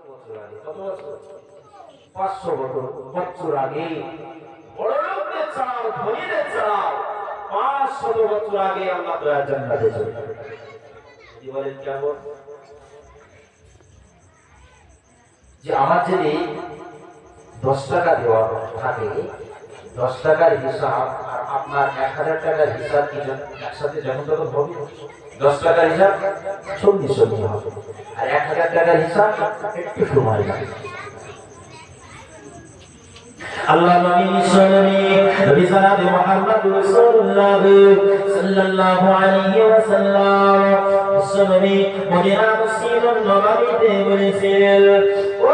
কত বছর? 500 বছর আগে বড় লোকদের চাও, ধনীদের চাও, 500 বছর আগে আল্লাহ দয়া জান্নাতে চলে গেল। কি বলেন কেমন? যে আমার যদি 10 টাকা দেওয়া থাকে, 10 টাকার হিসাব আর আপনার 1000 টাকার হিসাব কি একসাথে যখন তখন হবে? 10 টাকার হিসাব সঙ্গে সঙ্গে হবে, আর 1000 টাকার হিসাব একটু সময় লাগে। আল্লাহ নবী নবী জনাবে মুহাম্মদ রাসূলুল্লাহ সাল্লাল্লাহু আলাইহি ওয়াসাল্লাম নবী মদিনা মসজিদুন নববীতে বলেছিলেন, ও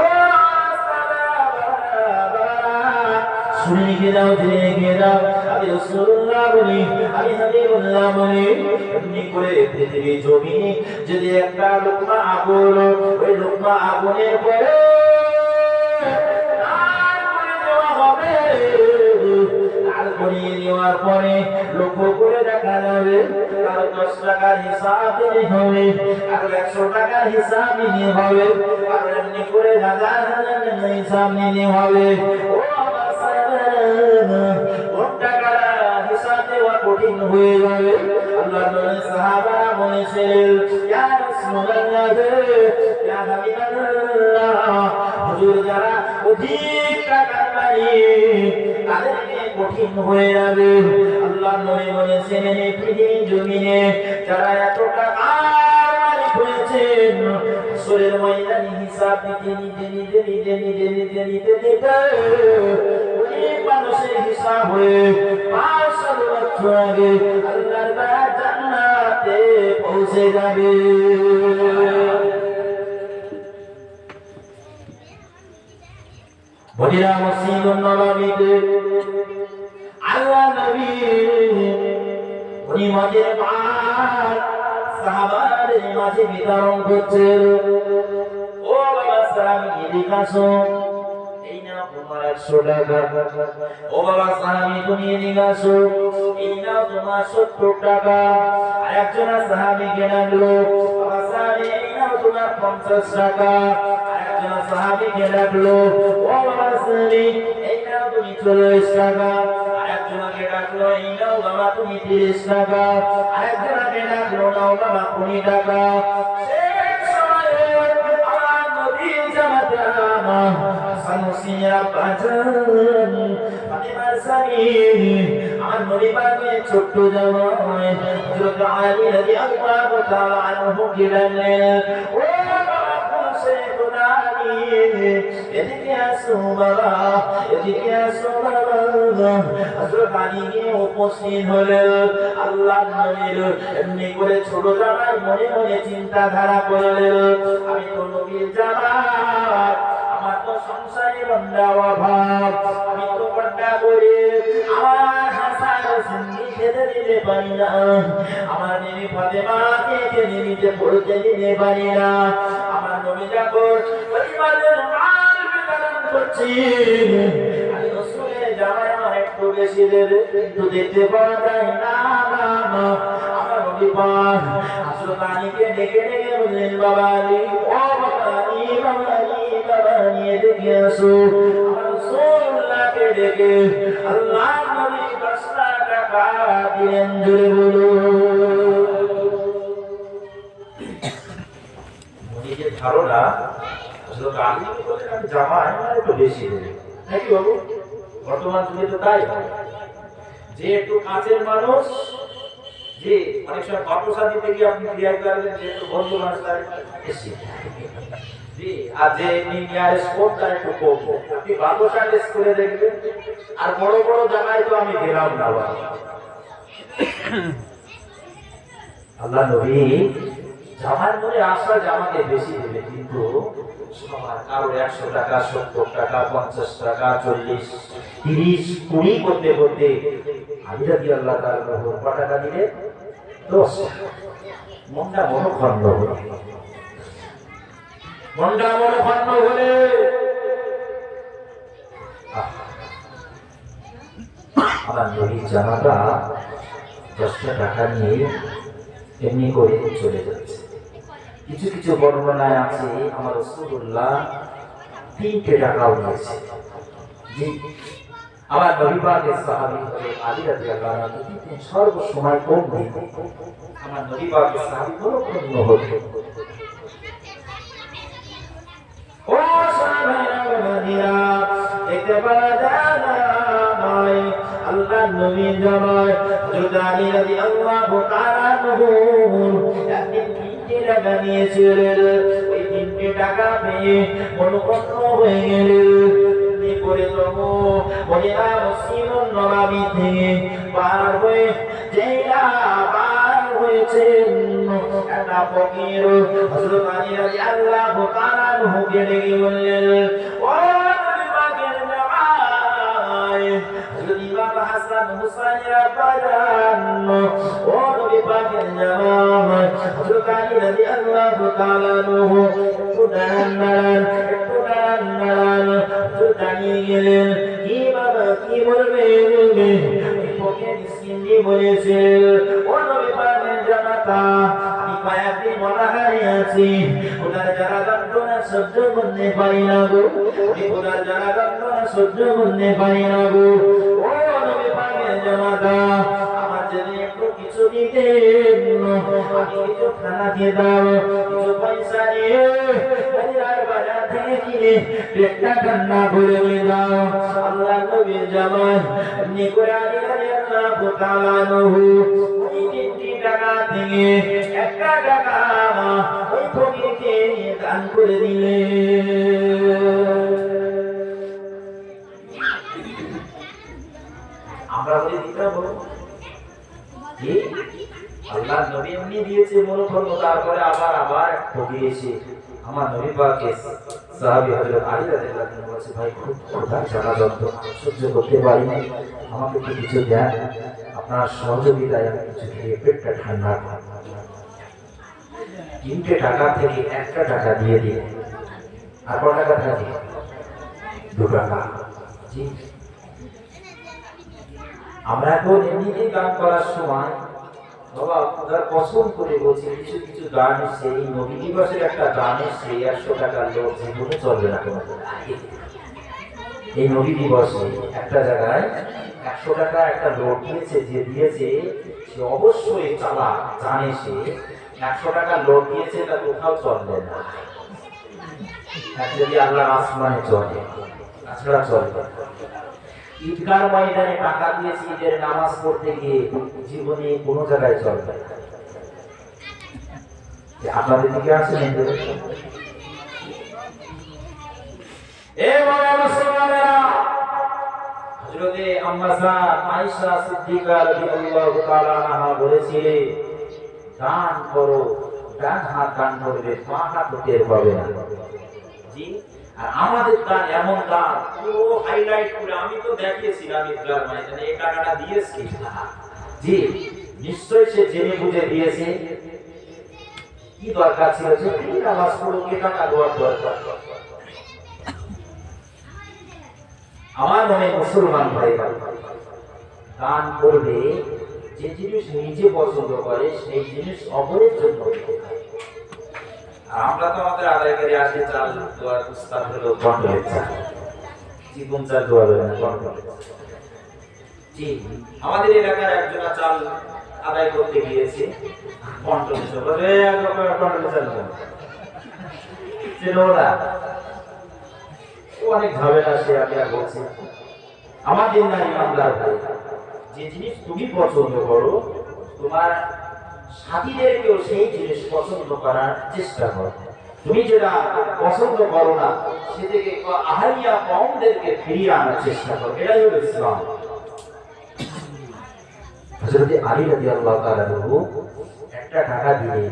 শুনে গেলাম জেনে গেলাম আমি রাসূলুল্লাহ বলি, আমি হাবিবুল্লাহ বলি, এমনি করে পৃথিবী জমিনে যদি একটা লোকমা আগুন, ওই লোকমা আগুনের পরে নেওয়ার পরে লক্ষ্য করে দেখা যাবে কারো 10 টাকার হিসাব দিতে হবে, কারো 100 টাকার হিসাব নিতে হবে, কারো এমনি করে 1000 হিসাব নিতে হবে। ও আমার টাকার হিসাব দেওয়া কঠিন হয়ে যাবে। আল্লাহ নবী সাহাবারা বলেছিলেন, ইয়া রাসূলুল্লাহ, ইয়া হাবিবাল্লাহ, হুজুর যারা অধিক টাকার মালিক তাদেরকে কঠিন হয়ে যাবে। আল্লাহ নবী বলেছেন, এই পৃথিবীর জমিনে যারা এত টাকার মালিক হয়েছেন, হাসরের ময়দানে হিসাব নিতে অনেক মানুষের হিসাব হয়ে 500 বছর আগে আল্লাহর জান্নাতে পৌঁছে যাবে। মদিনা মসজিদুন নববীতে আল্লাহ নবী নিমাজের পার সাহাবাদের মাঝে বিতরণ করছেন। ও বাবা সাহাবী এদিকে আসো, এই নাও তোমার 100 টাকা। ও বাবা সাহাবী তুমি এদিকে আসো, এই নাও তোমার 70 টাকা। আর একজন সাহাবীকে ডাকলো, বাবা সাহাবী এই নাও তোমার 50 টাকা। আরেকজন সাহাবীকে ডাকলো, ও বাবা সাহাবী এই নাও তুমি 40 টাকা। আরেকজনকে ডাকলো, এই নাও বাবা তুমি 30 টাকা। আরেকজনকে ডাকলো, নাও বাবা 20 টাকা। সেই সময়ে আমার নবী জামাতা সানুসিয়া বাজান ফাতিমা সানি আমার নবী পাকের ছোট্ট জামাই হযরত আলী রাদিয়াল্লাহু তাআলা আনহু গেলেন, ও এদিকে আসো বাবা, এদিকে আসো বাবা। হযরত আলী গিয়ে উপস্থিত হলেন। আল্লাহর নবীর এমনি করে ছোট জামাই মনে মনে চিন্তাধারা করলেন, আমি তো নবীর জামাই, আমার তো সংসারে বন্ধা অভাব, আমি তো বন্ধা করে আমার হাসান হোসেনকে খেতে দিতে পারি না, আমার নবী ফাতেমাকে খেতে দিতে পড়তে দিতে পারি না। আমার নবী যখন পরিবারের মাল বিতরণ করছি, আমি রাসূলের জামাই আমার একটু বেশি দেবে, একটু দিতে পারা যায় না। আমার নবী পাক হযরত আলীকে ডেকে ডেকে বললেন, বাবা আলী, ও বাবা আলী, বাবা আলী, বাবা আলী এদিকে আসো। আমার রাসূলুল্লাহকে ডেকে আল্লাহর নবী 10 টাকা দিলেন। জোরে বলো। নিজের ধারণা হযরত আলী বলেন, আমি জামাই আমার একটু বেশি দেবে, নাকি বাবু? বর্তমান যুগে তো তাই, যে একটু কাছের মানুষ, যে অনেক সময় বাপসা দিতে গিয়ে আপনি ক্রিয়া করবেন, যে একটু বন্ধু মানুষ তার বেশি, জি, আর যে নিয়ারেস্ট কোন তার একটু কম। আপনি বাপসা টেস্ট করে দেখবেন। আর বড় বড় জায়গায় তো আমি গেলাম না। আল্লাহ নবী জামার মনে আশা জামাকে বেশি দেবে, কিন্তু কারো 100 টাকা, 70 টাকা, 50 টাকা, 40, 30, 20 করতে করতে আলী রাদিয়াল্লাহু তাআলা কত টাকা দিলে? 10 টাকা। মনটা মনোক্ষণ হলো, মনটা মনোক্ষণ হলে আমার নবীর জামাটা 10 টাকা নিয়ে এমনি করে চলে যাচ্ছে। কিছু কিছু বর্ণনায় আছে আমার রাসূলুল্লাহ 3টে টাকাও নিয়েছে। জি, আমার নবী পাকের সাহাবী হযরত আলী রাদিয়াল্লাহু আনহু তিনি সর্ব সময় কোন দিন আমার নবী পাকের সাহাবী বড় পূর্ণ হতো। ও সাহাবায়ে মদিনা দেখতে পাওয়া যায় নয় আল্লাহর নবী জামাই হযরত আলী রাদিয়াল্লাহু তাআলা আনহু একদিন 3টে টাকা নিয়েছিলেন। ওই 3টে টাকা পেয়ে মনোকন্ন হয়ে গেলেন। করে তবু মদিনা মসজিদুন নববী থেকে পার হয়ে যেরা পার হয়েছেন একটা ফকির হযরত আলী রাদিয়াল্লাহু তাআলা আনহুকে ডেকে বললেন, ও নবী পাকের জামাই হযরত ইমাম হাসান হুসাইনের আব্বাজান, ও নবী পাকের জামাই হযরত আলী রাদিয়াল্লাহু তাআলা আনহু একটু দাঁড়ান দাঁড়িয়ে গেলেন। কি বাবা কি বলবেন? ফকির মিসকিন বলেছেন, ও নবী পাকের জামাতা আমি কয়েকদিন অনাহারে আছি, ওনার যারা যন্ত্রণা সহ্য করতে পারি না গো, ওনার যারা যন্ত্রণা সহ্য করতে পারি না গো। ও নবী পাকের জামাতা আমার যদি একটু কিছু দিতেন, আমি কিছু খানা খেতাম, কিছু পয়সা নিয়ে বাজার থেকে কিনে পেটটা ঠান্ডা করে দাও। আল্লাহ নবীর জামাই এমনি করে আলী রাদিয়াল্লাহু তাআলা আনহু ওই 3টি টাকা থেকে 1টা টাকা ওই ফকিরকে দান করে দিলেন। আমরা বলি দিতে বলো কি আল্লাহ নবী এমনি দিয়েছে মনোফল, তারপরে আবার ফকির এসে আমার নবী পাকের সাহাবী হযরত আলী রাদিয়াল্লাহু আনহু বলছে, ভাই খুব ক্ষুধা জ্বালা যন্ত্রণা সহ্য করতে পারি না, আমাকে একটু কিছু দেন, আপনার সহযোগিতায় আমি কিছু খেয়ে পেটটা ঠান্ডা করব। 3টে টাকা থেকে 1টা টাকা দিয়ে দিয়ে আর কত টাকা থাকে? 2 টাকা। জি, আমরা এখন এমনিতেই দান করার সময় বাবা আপনার পছন্দ করে বলছি কিছু কিছু গান এসছে, এই নবী দিবসের একটা গান এসছে 100 টাকার লোক জীবনে চলবে না কোনো। এই নবী দিবসে একটা জায়গায় 100 টাকা একটা লোক দিয়েছে, যে দিয়েছে সে অবশ্যই চালা জানে, সে 100 টাকা লোক দিয়েছে তা কোথাও চলবে না, যদি আল্লাহ আসমানে চলে, তাছাড়া চলবে। ঈদগার ময়দানে টাকা দিয়েছি ঈদের নামাজ পড়তে গিয়ে জীবনে কোনো জায়গায় চলবে না। আপনাদের দিকে আছে হযরতে আম্মা জান আয়েশা সিদ্দিকা রাদিয়াল্লাহু তাআলা আনহা বলেছিলেন, দান করো, ডান হাত দান করবে, বাঁ হাত টের পাবে না। জি, আর আমাদের দান এমন দান পুরো হাইলাইট করে আমি তো দেখিয়েছিলাম ঈদগার ময়দানে এই টাকাটা দিয়েছি। জি, নিশ্চয়ই সে জেনে বুঝে দিয়েছে। কি দরকার ছিল যে কি নামাজ পড়ো, কি টাকা দেওয়ার দরকার? আমার মনে মুসলমান ভাইরা দান করবে যে জিনিস নিজে পছন্দ করে সেই জিনিস অপরের জন্য দিতে হয়। আমরা তো আমাদের আদায়কারী আসে চাল দোয়ার উস্তাদ হলো কন্ট্রোলের চাল, জীবন চাল দোয়া দেবে না কন্ট্রোলের। জি, আমাদের এলাকার একজন চাল আদায় করতে গিয়েছে কন্ট্রোলের চাল, কন্ট্রোলের চাল চেনোরা অনেক ঝামেলা, সে আমি আর বলছি। আমাদের না ইমানদার ভাই, যে জিনিস তুমি পছন্দ করো তোমার সাথীদেরকেও সেই জিনিস পছন্দ করার চেষ্টা করো। তুমি যেটা পছন্দ করো না সে থেকে আহাইয়া কওমদেরকে ফিরিয়ে আনার চেষ্টা করো, এটাই হলো ইসলাম। হযরত আলী রাদিয়াল্লাহু তাআলা আনহু 1টা টাকা দিয়ে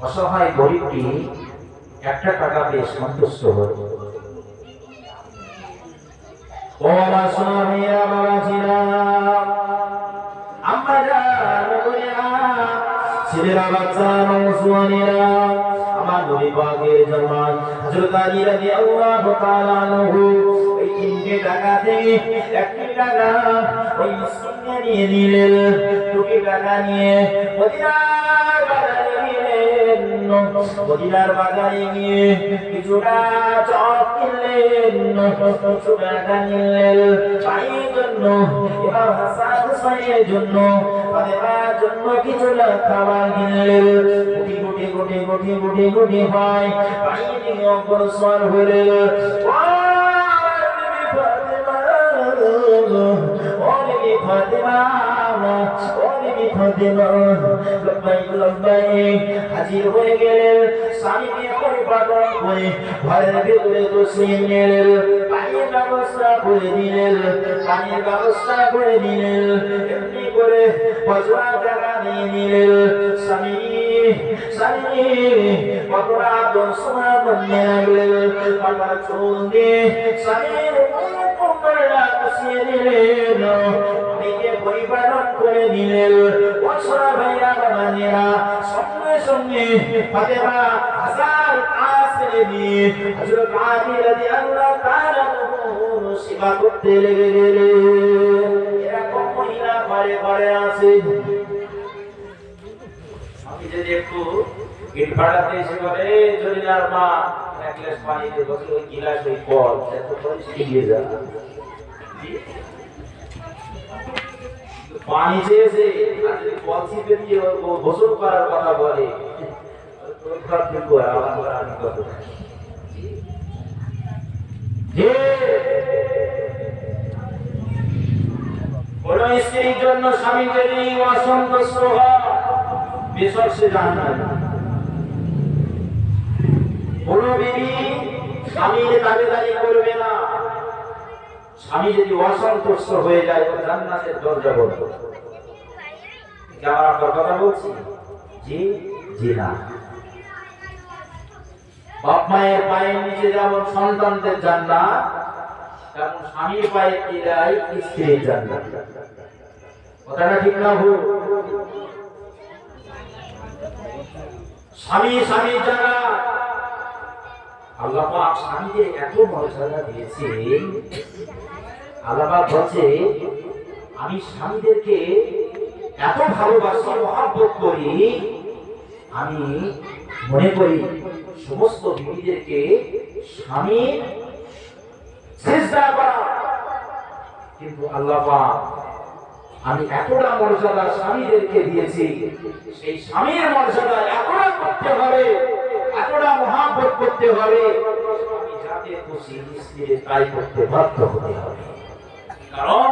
অসহায় গরিবটি 1টা টাকা পেয়ে সন্তুষ্ট হল। ও আমার সোনামিয়া বাবাজিরা, আম্মা জান বলিয়া ছেলেরা বাচ্চা নওজোয়ানেরা, আমার নবী পাকের জামাত হযরত আলী রাদিয়াল্লাহু তাআলা আনহু এই 3টে টাকা থেকে 1টি টাকা ওই মিসকিনকে দিয়ে দিলেন। 2টি টাকা নিয়ে মদিনার বাজারে গেলেন। মদিনার বাজারে গিয়ে কিছুটা চপ কিনলেন, কিছুটা কিনলেন ভাইয়ের জন্য, এবার হাসান হুসাইনের জন্য, ফাতেমার জন্য কিছুটা খাবার কিনলেন। গুটি গুটি গুটি গুটি গুটি হয় ভাইয়ের অগ্রসর হলেন। হাজির হয়ে গেলেন, স্বামীকে পরিপালন করে ঘরের ভেতরে বসিয়ে নিলেন, পানির ব্যবস্থা করে দিলেন, পানির ব্যবস্থা করে দিলেন, এমনি করে বসবার জায়গা নিয়ে নিলেন। স্বামী স্বামী কতটা আদর সোনা বন্ধে লাগলেন, আমার চুল দিয়ে স্বামীর বসিয়ে দিলেন, পরিপালন করে দিলেন। বছরা ভাইয়া বাবানেরা সঙ্গে সঙ্গে ফাতেমা হাজার কাজ ছেড়ে দিয়ে হযরত আলী রাদিয়াল্লাহু তাআলা সেবা করতে লেগে গেলেন। এরকম মহিলা ঘরে ঘরে আছে। আমি যদি একটু গেট ভাড়াতে এসে বলে জরিনার মা এক গ্লাস পানি দিয়ে বসে ওই গিলাস ওই কল এত পরিস্থিতি দিয়ে যা পানি চেয়েছে, আর যদি কল চিপে দিয়ে গোসল করার কথা বলে কোন স্ত্রীর জন্য স্বামী যদি অসন্তুষ্ট হয় বেশক সে জাহান্নামে। কোন বিবি স্বামীর দাবিদারি করবে না, স্বামী যদি অসন্তুষ্ট হয়ে যায় তো জান্নাতের দরজা বন্ধ। কেমন আপনার কথা বলছি? জি জি না। বাপ মায়ের পায়ের নিচে যেমন সন্তানদের জান্নাত, তেমন স্বামীর পায়ের তলায় স্ত্রীর জান্নাত। কথাটা ঠিক না ভুল? স্বামী স্বামীর জান্নাত। আল্লাহ পাক স্বামীদের এত মর্যাদা দিয়েছেন, আল্লাহ পাক বলছে আমি স্বামীদেরকে এত ভালোবাসি, মহব্বত করি, আমি মনে করি সমস্ত বিবিদেরকে স্বামী সিজদা করা। কিন্তু আল্লাহ পাক আমি এতটা মর্যাদা স্বামীদেরকে দিয়েছি, সেই স্বামীর মর্যাদা এতটা করতে হবে, এতটা মহব্বত করতে হবে, আমি যাতে খুশি স্ত্রীর তাই করতে বাধ্য হতে হবে। কারণ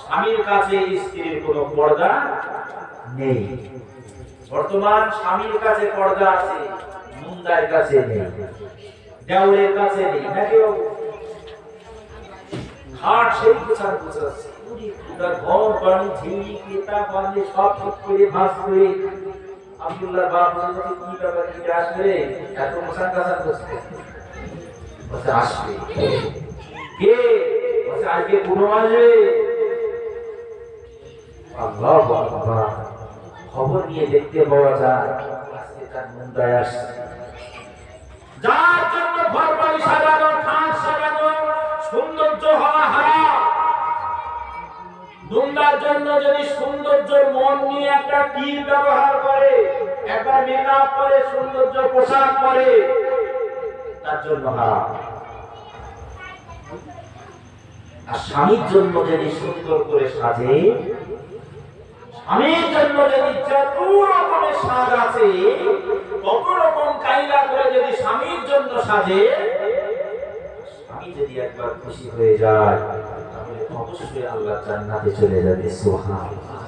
স্বামীর কাছে স্ত্রীর কোনো পর্দা নেই। বর্তমান স্বামীর কাছে পর্দা আছে, মুন্দার কাছে নেই, দেওরের কাছে নেই। নাকি খাট সেই গোছান গোছাচ্ছে, ঘর বাড়ি ঝিলি কেতা বাঁধে সব ঠিক করে ভাস করে আব্দুল্লাহ বাপ কি ব্যাপার কি আসবে এত গোছান গাছান করছে আসবে কে আজকে পুরো আসবে। আল্লাহু আকবার। খবর নিয়ে দেখতে পাওয়া যায় আজকে তার মুন্দায় আসছে। যার জন্য ঘর বাড়ি সাজানো, খাট সাজানো, সৌন্দর্য হওয়া হারাম। মুন্দার জন্য যদি সৌন্দর্যের মন নিয়ে একটা টিপ ব্যবহার করে, একবার মেকআপ করে, সৌন্দর্য পোশাক করে, তার জন্য হারাম। আর স্বামীর জন্য যদি সুন্দর করে সাজে, স্বামীর জন্য যদি যত রকমের সাজ আছে তত রকম কায়দা করে যদি স্বামীর জন্য সাজে, স্বামী যদি একবার খুশি হয়ে যায় তাহলে অবশ্যই আল্লাহ জান্নাতে চলে যাবে। সুবহানাল্লাহ।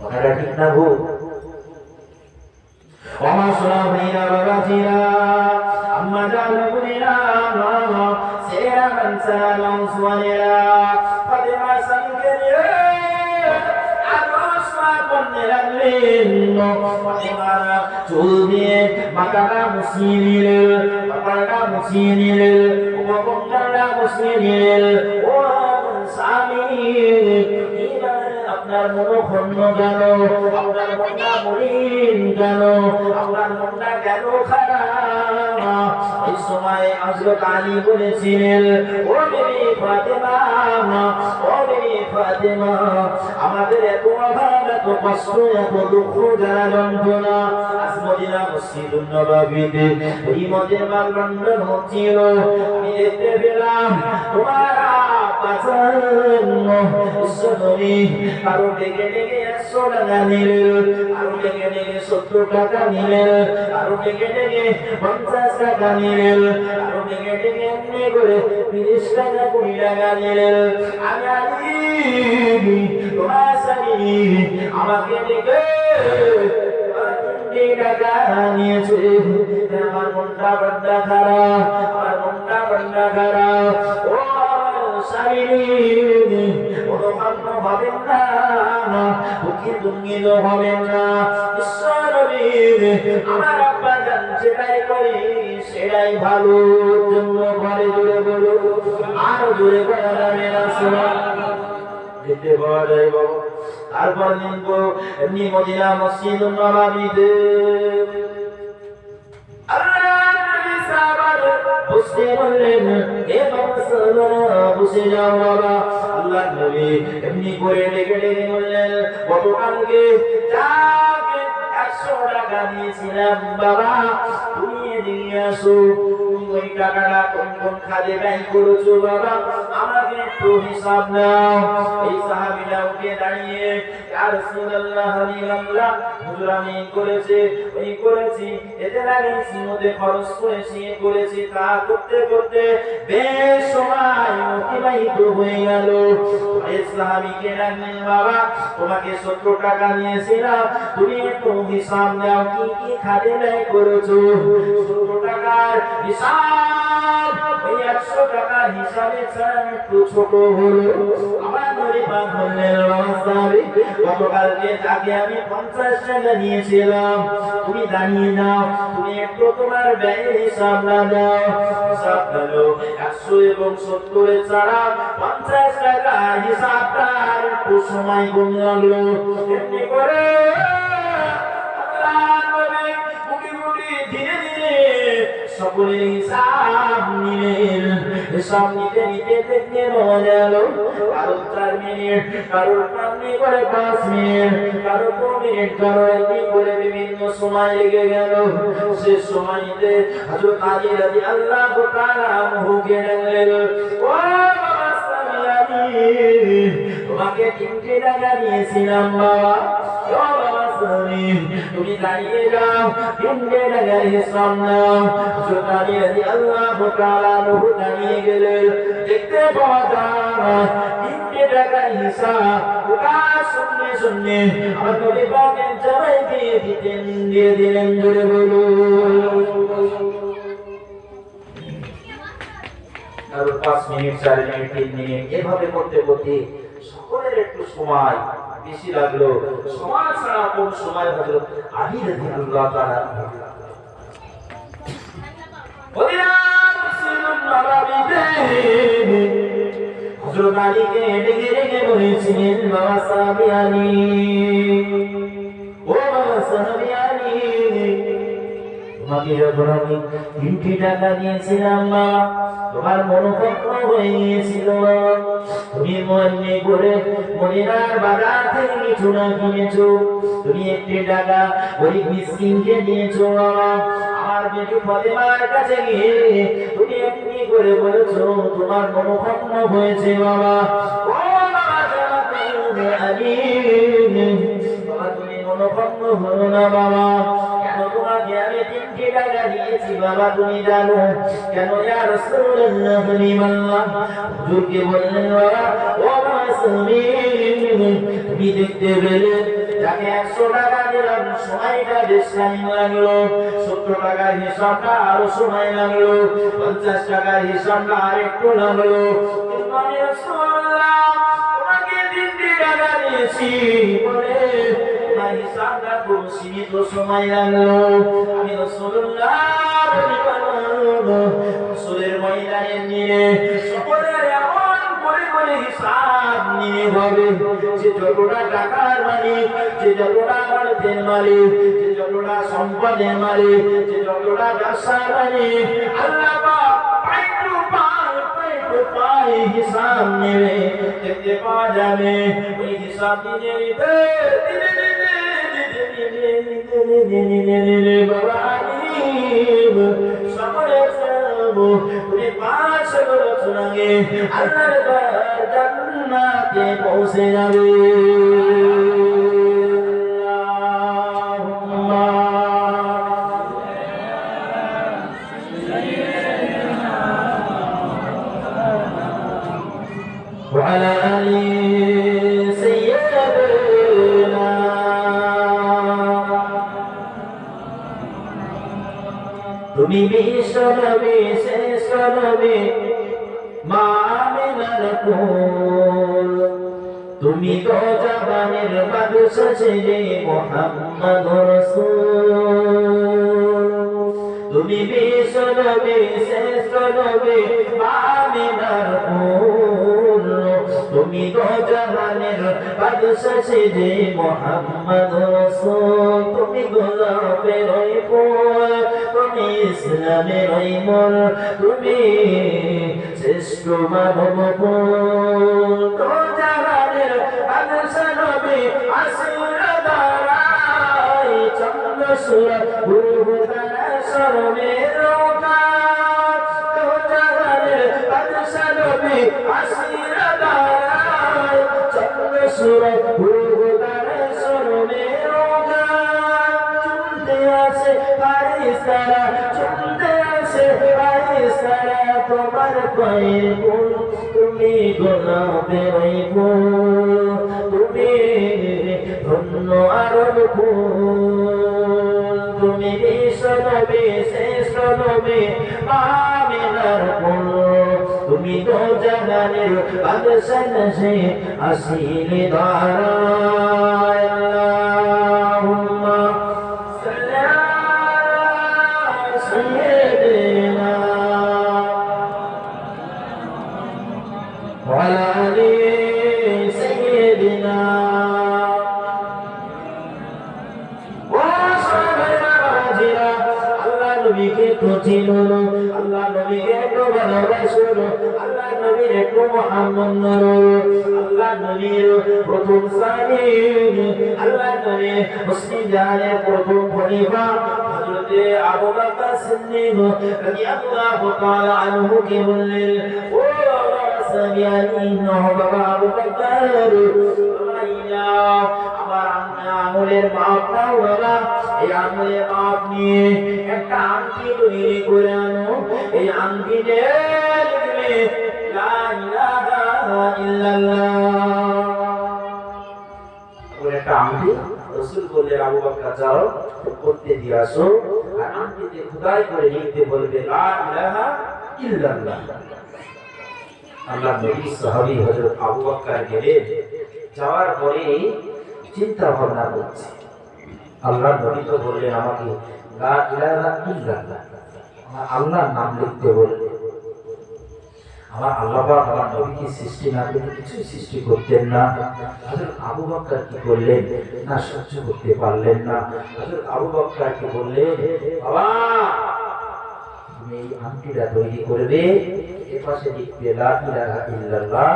কথাটা ঠিক না ভুল? ওমা সোনা ভাইরা বাবাজিরা আম্মা জান বুনিরা সেরা বানসা লংসওয়ানেরা ফাতেমা সামকে নিয়ে আদর্শা করতে লাগলেন। ফাতেমার চুল দিয়ে মাথাটা মুছিয়ে নিলেন, কপালটা মুছিয়ে নিলেন, উপকণ্ঠটা মুছিয়ে নিলেন। ও স্বামী আপনার মনোক্ষণ কেন, আপনার মনটা মলিন কেন, আপনার মনটা কেন খারাপ? এই সময় হযরত আলী বলেছিলেন, ও মেরি ফাতেমা, ও মেরি ফাতেমা আমাদের এত অভাব এত কষ্ট এত দুঃখ যারা যন্ত্রণা আজ মদিনা মসজিদুন নববীতে ওই মদের মাল বন্টন হচ্ছিল আমি দেখতে পেলাম তোমার কারো ডেকে ডেকে 100 টাকা নিলেন, কারো ডেকে ডেকে 70 টাকা নিলেন, কারো ডেকে ডেকে 50 টাকা নিলেন, কারো ডেকে ডেকে এমনি করে 30 টাকা 20 টাকা নিলেন। আমি তোমার স্বামী আমাকে ডেকে টাকা নিয়েছে। আমার মনটা বড্ড খারাপ, আমার মনটা বড্ড খারাপ। ও হবেন না, দুঃখিত হবেন না। আমার আব্বা জান যেটাই করে সেটাই ভালো জন্য ঘরে জুড়ে বলো আরো জুড়ে করা যাবে না। যেতে পাওয়া যায় বাবা। তারপর নিনবো এমনি মদিনা মসজিদুন নববীতে বুঝতে বললেন এ বাবা সালারা বুঝে যাও বাবা। আল্লাহ নবী এমনি করে ডেকে ডেকে বললেন গতকালকে যাকে 100 টাকা দিয়েছিলাম বাবা তুমি এদিকে আসো, তুমি ওই টাকাটা কোন কোন খাতে ব্যয় করেছো বাবা আমাকে একটু হিসাব নাও। এই সাহাবীরা উঠে দাঁড়িয়ে ইয়া রাসূলুল্লাহ হাবিবাল্লাহ হুজুর আমি করেছি ওই করেছি এতে লাগিয়েছি ওতে খরচ করেছি করেছি তা করতে করতে বেশ সময় অতিবাহিত হয়ে গেল। এই সাহাবীকে ডাকলেন বাবা তোমাকে 70 টাকা নিয়েছিলাম তুমি একটু হিসাব নাও কি কি খাতে ব্যয় করেছো। 70 টাকার হিসাব এই 100 টাকার হিসাবে ছাড়া একটু ছোট হলো। আমার নবী পাক বললেন সাহাবী গতকালকে যাকে আমি 50 টাকা নিয়েছিলাম তুমি দাঁড়িয়ে নাও, তুমি একটু তোমার ব্যয়ের হিসাব না দাও। হিসাব হলো 100 এবং 70 ছাড়া 50 টাকা হিসাবটা একটু সময় কম লাগলো। এমনি করে ধীরে ধীরে সকলের হিসাব নিলেন। হিসাব নিতে নিতে দেখতে পাওয়া গেল কারো 4 মিনিট, কারো 5 মিনিট, কারো 2 মিনিট, কারো 1 মিনিট করে বিভিন্ন সময় লেগে গেল। সে সময়তে হযরত আলী রাদিয়াল্লাহু তাআলা আনহুকে ডাকলেন ও বাবা সামিয়ানি তোমাকে 3 টাকা দিয়েছিলাম বাবা। ও বাবা সামি তুমি দাঁড়িয়ে যাও 3 টাকার হিসাব নাও। হযরত আলী রাদিয়াল্লাহু তাআলা আনহু দাঁড়িয়ে গেলেন। দেখতে পাওয়া যায় 3 টাকার হিসাব ওটা শুনে শুনে আমার নবী পাকের জামাইকে দিয়ে দিলেন জোরে বলো। আর 5 মিনিট 4 মিনিট 3 মিনিট এভাবে করতে করতে সকলের একটু সময় বেশি লাগলো। সময় ছাড়া কোন সময় হযরত আলী রাদিয়াল্লাহু তাআলা মদিনা মসজিদুন নববীতে হযরত আলীকে ডেকে ডেকে বলেছিলেন বাবা সাহাবী ও বাবা সাহাবী তোমাকে যখন আমি 3 টাকা দিয়েছিলাম বাবা তোমার মনোকষ্ট হয়ে গিয়েছিল তুমি মনে করে মদিনার বাজার থেকে কিছু না কিনেছো, তুমি 1 টাকা গরিব মিসকিনকে দিয়েছো বাবা। আমার বেটি ফাতেমার কাছে গিয়ে তুমি এমনি করে বলেছো তোমার মনোকষ্ট হয়েছে বাবা। ও বাবা জানাতে আলী বাবা তুমি মনোকষ্ট হলো না বাবা। কেন তোমাকে আমি 3 টাকা দিয়েছি বাবা তুমি জানো কেন? ইয়া রাসূলুল্লাহ হাবিবাল্লাহ হুজুরকে বললেন বাবা ও মাসুমি তুমি দেখতে পেলে যাকে 100 টাকা দিলাম সময়টা বেশ টাইম লাগলো, 70 টাকার হিসাবটা আরো সময় লাগলো, 50 টাকার হিসাবটা আর একটু লাগলো। কিন্তু আমি রাসূলুল্লাহ তোমাকে 3 টাকা দিয়েছি বলে হিসাবটা খুব সীমিত সময় লাগলো। আমি রাসূলুল্লাহ রাসূলের ময়দানে নিয়ে সকলের এমন করে করে হিসাব নিয়ে হবে যে যতটা টাকার মালিক, যে যতটা অর্থের মালিক, যে যতটা সম্পদের মালিক, যে যতটা ব্যবসার মালিক আল্লাহ পাক পাই হিসাব নেবে দেখতে পাওয়া যাবে ওই হিসাব দিনে বাবা আলিম সকলে তুমি 500 বছর আগে আল্লাহর জান্নাতে পৌঁছে যাবে وعلى آل سيدنا তুমি বিশ্বনবী শেষ নবী মা আমিনার কোল তুমি তো জাহানের বাদশা ছিলে মুহাম্মদ রাসূল তুমি বিশ্বনবী শেষ নবী মা আমিনার কোল তুমি তো জাহানের বাদশা ছিলে মুহাম্মদ রাসূল তুমি গোলাপের ফুল তুমি ইসলামের মূল তুমি শ্রেষ্ঠ মানব কুল তো জাহানের বাদশা নবী আসিরা দাঁড়ায় চন্দ্র সূরা গুরু তারা শরমের রোকাত তো জাহানের বাদশা নবী আসিরা দাঁড়ায় চন্দ্র সূরা গুরু তারা শরমের রোকাত চুনতে আসে ফারিস্তারা চুনতে আসে ফারিস্তারা তোমার পায়ের ফুল তুমি গোলাপের ফুল তুমি ধন্য আরব ফুল তুমি বিশ্বনবী শেষ নবী আমিনার ফুল তুমি তো জাহানের বাদশা নশে আসিলে দাঁড়ায় আল্লাহুম্মা সাল্লি আলা সাইয়্যিদিনা وعلى آل سيدنا আল্লাহ নবীকে একটু চিনুন আল্লাহ নবীকে একটু ভালোবাসুন আল্লাহ নবীর একটু মুহাম্মদ আল্লাহ নবীর প্রথম সালিম আল্লাহ নবীর মুসলিম জাহানের প্রথম খলিফা হযরতে আবু বকর সিদ্দিক রাদিয়াল্লাহু তাআলা আনহু কে বললেন ও বাবা আবু বকর আমার আঙুলের মাপ নাও বাবা এই আঙুলের মাপ নিয়ে একটা আংটি তৈরি করে আনো এই আংটি লিখবে লা ইলাহা ইল্লাল্লাহ ওর একটা আংটি রাসূল বললেন আবু বকর যাও করতে দিয়ে আসো আর আংটিতে খোদাই করে লিখতে বলবে লা ইলাহা ইল্লাল্লাহ আল্লাহ নবী সাহাবী হযরত আবু বকর গেলেন যাওয়ার পরে চিন্তা ভাবনা করছে আল্লাহ নবী তো বললেন আমাকে লা ইলাহা ইল্লাল্লাহ আল্লাহর নাম লিখতে বললেন আমার আল্লাহ পাক আমার নবীকে সৃষ্টি না করে কিছুই সৃষ্টি করতেন না হযরত আবু বকর কি করলেন না সহ্য করতে পারলেন না হযরত আবু বকর কি বললেন বাবা তুমি এই আংটিটা তৈরি করবে এর পাশে লিখবে লা ইলাহা ইল্লাল্লাহ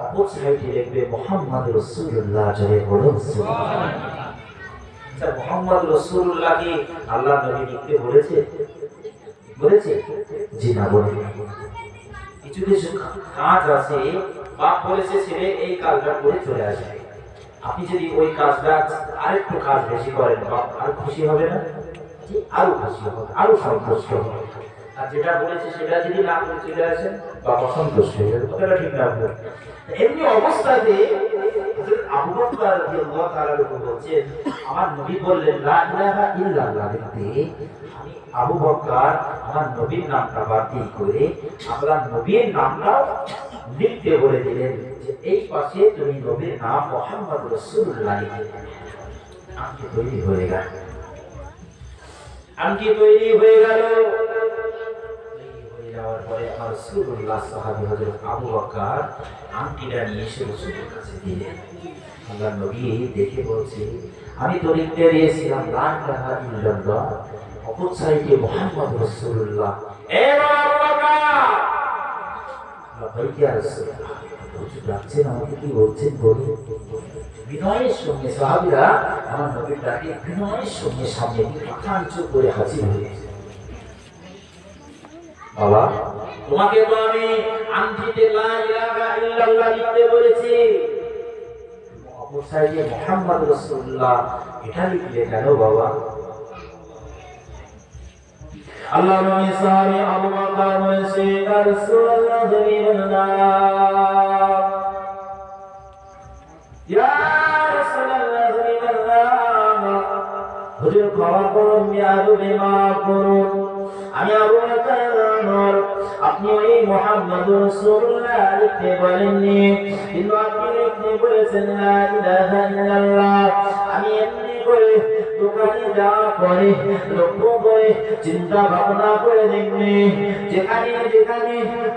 অপর সাইডে লিখবে মুহাম্মদ রাসূলুল্লাহ জয় বলুন সুবহানাল্লাহ আচ্ছা মুহাম্মদ রাসূলুল্লাহ কি আল্লাহ নবী লিখতে বলেছে জি না বলে কিছু কিছু কাজ আছে বাপ বলেছে ছেলে এই কাজটা করে চলে আসবে আপনি যদি ওই কাজটা আরেকটু কাজ বেশি করেন বাপ আর খুশি হবে না আরো খুশি হবে আরো সন্তুষ্ট হবে আর যেটা বলেছে সেটা যদি না করে চলে আসেন বাপ অসন্তুষ্ট হয়ে যাবে কথাটা ঠিক না এমনি অবস্থাতে আবু বকর রাদিয়াল্লাহু তাআলা বলছেন আমার নবী বললেন লা ইলাহা ইল্লাল্লাহ লিখতে আমি আবু বকর আমার নবীর নামটা বাতিল করে আপনার নবীর নামটা লিখতে বলে দিলেন যে এই পাশে তুমি নবীর নাম মুহাম্মদ রাসূলুল্লাহ লিখে আংটি তৈরি হয়ে গেল যাওয়ার পরে আমার রাসূলুল্লাহ সাহাবী হযরত আবু বকর আংটিটা নিয়ে এসে রাসূলের কাছে দিলেন আল্লাহর নবী দেখে বলছে আমি তো লিখতে দিয়েছিলাম লা ইলাহা ইল্লাল্লাহ অপর সাইডে মুহাম্মদ রাসূলুল্লাহ এ আবু বকর লব্বাইক ইয়া রাসূলুল্লাহ। হুজুর ডাকছেন, আমাকে কি বলছেন বলুন। বিনয়ের সঙ্গে সাহাবীরা আমার নবীর ডাকে বিনয়ের সঙ্গে সামনে মাথা নিচু করে হাজির হয়েছে। বাবা, তোমাকে তো আমি আংটিতে লা ইলাহা ইল্লাল্লাহ লিখতে বলেছি, অবস্থায় যে মুহাম্মদ রাসূলুল্লাহ এটা লিখলে কেন বাবা? আল্লাহ নবী সাহাবী আবু বকর বলেছে, ইয়া রাসূলুল্লাহ হাবিবাল্লাহ, ইয়া রাসূলুল্লাহ হাবিবাল্লাহ, হুজুর ক্ষমা করুন, বিআদবে মাফ করুন, আমি আবু বকর, আপনি ওই মুহাম্মদ রাসূলুল্লাহ লিখতে বলেননি, কিন্তু আপনি লিখতে বলেছেন লা ইলাহা ইল্লাল্লাহ। আমি এমনি করে দোকানে যাওয়ার পরে লক্ষ্য করে চিন্তা ভাবনা করে দেখনি, যেখানে যেখানে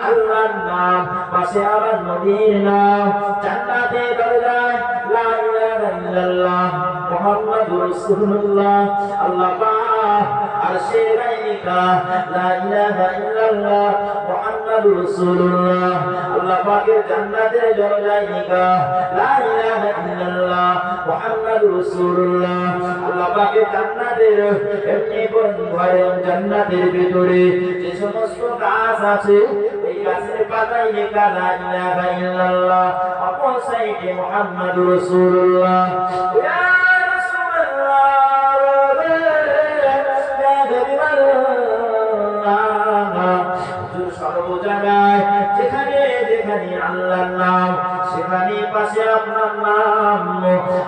আল্লাহর নাম পাশে আবার নবীর নাম, জান্নাতের দরজায় লা ইলাহা ইল্লাল্লাহ মুহাম্মাদুর রাসূলুল্লাহ, আল্লাহ পাক আরশে গায়নিকা লা ইলাহা ইল্লাল্লাহ মুহাম্মাদুর রাসূলুল্লাহ, আল্লাহ পাকের জান্নাতের দরজায় নিকা লা ইলাহা ইল্লাল্লাহ মুহাম্মাদুর রাসূলুল্লাহ, আল্লাহ পাকের জান্নাতের এমনি কোন ঘরে জান্নাতের ভিতরে যে সমস্ত গাছ আছে এই গাছের পাতায় নিকা লা ইলাহা ইল্লাল্লাহ, অপর সাইডে মুহাম্মাদুর রাসূলুল্লাহ। ইয়া সর্বজায়গায় যেখানে যেখানে আল্লাহর নাম সেখানে পাশে আপনার নাম,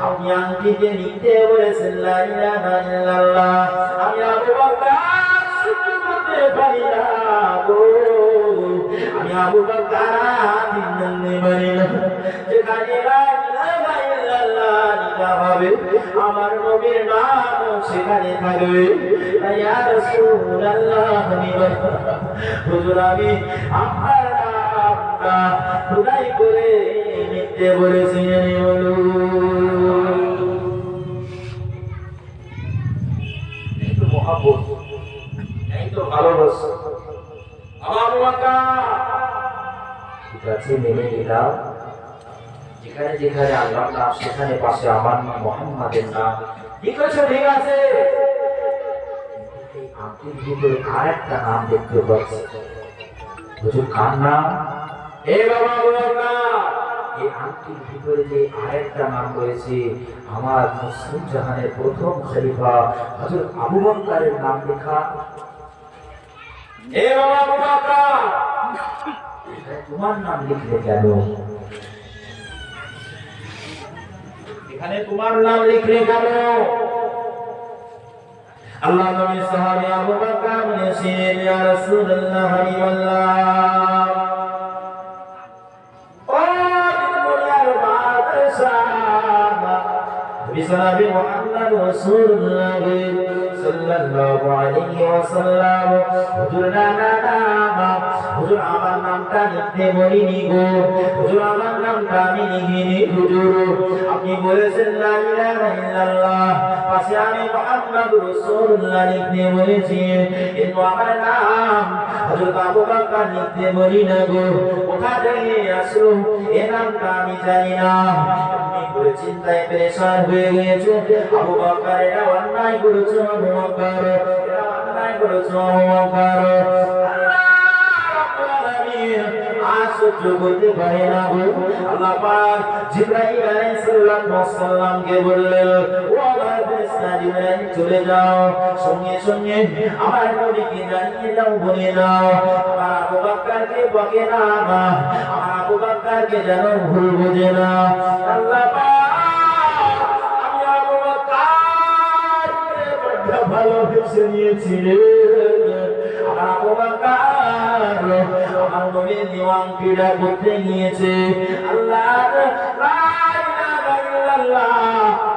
আপনি আংটিতে লিখতে বলেছেন লা ইলাহা ইল্লাল্লাহ। আমি আবু বকর সহ্য করতে পারি না গো, আমি আবু বকর দিন পারি না, যেখানে লা ইলাহা ইল্লাল্লাহ লিখা হবে আমার নবীর নাম সেখানে থাকবে। ইয়া রাসূলুল্লাহ, হুজুর আমি আপনার নামটা খোদাই করে লিখতে বলেছি, বলুন। এই তো মহব্বত, এই তো ভালোবাসা। আবু বকর ঠিক আছে, মেনে নিলাম, যেখানে যেখানে আল্লাহর নাম সেখানে পাশে আমার নাম মুহাম্মাদের নাম লিখেছ, ঠিক আছে। এই আংটির ভিতরে আরেকটা নাম দেখতে পাচ্ছি, হুজুর কার নাম? এ বাবা আবু বকর, এই আংটির ভিতরে যে আরেকটা নাম রয়েছে আমার মুসলিম জাহানের প্রথম খলিফা হযরত আবু বকরের নাম লেখা। এ বাবা আবু বকর, তোমার নাম লিখলে কেন? এখানে তোমার নাম লিখলে কেন? আল্লাহ নবী সাহাবী আবু বকর বলেছেন, ইয়া রাসূলুল্লাহ হাবিবাল্লাহ, ও দুনিয়ার বাদশাহ বিসাবি মুহাম্মদ রাসূলুল্লাহ সাল্লাল্লাহু আলাইহি ওয়াসাল্লাম, হুজুর হুজুর আমার নামটা লিখতে বলিনি গো, হুজুর আমার নামটা আমি লিখিনি হুজুর, আপনি বলেছেন লা ইলাহা ইল্লাল্লাহ, পাশে আমি মুহাম্মাদুর রাসূলুল্লাহ লিখতে বলেছি, কিন্তু আমার নাম হযরত আবু বকর লিখতে বলি না গো, কোথা থেকে আসলো এই নামটা আমি জানি না। এমনি করে চিন্তায় পেরেশান হয়ে গিয়েছে, আবু বকর এটা অন্যায় করেছো, আবু বকর এটা অন্যায় করেছো, আবু বকর। সহ্য করতে পারে না গো, আল্লাহ পাক জিবরাইল আলাইহিস সালামকে বললেন, ও আমার ফেরেশতা জিবরাইল চলে যাও, সঙ্গে সঙ্গে আমার নবীকে জানিয়ে দাও, বলে দাও আমার আবু বকরকে বকে না, আমার আবু বকরকে যেন ভুল বোঝে না। আল্লাহ পাক আমি আবু বকরকে বড় ভালোবেসে নিয়েছিলেন, আমার আবু বকর আমার নবীর দিওয়ান পীড়া করতে নিয়েছে, আল্লাহ লা ইলাহা ইল্লাল্লাহ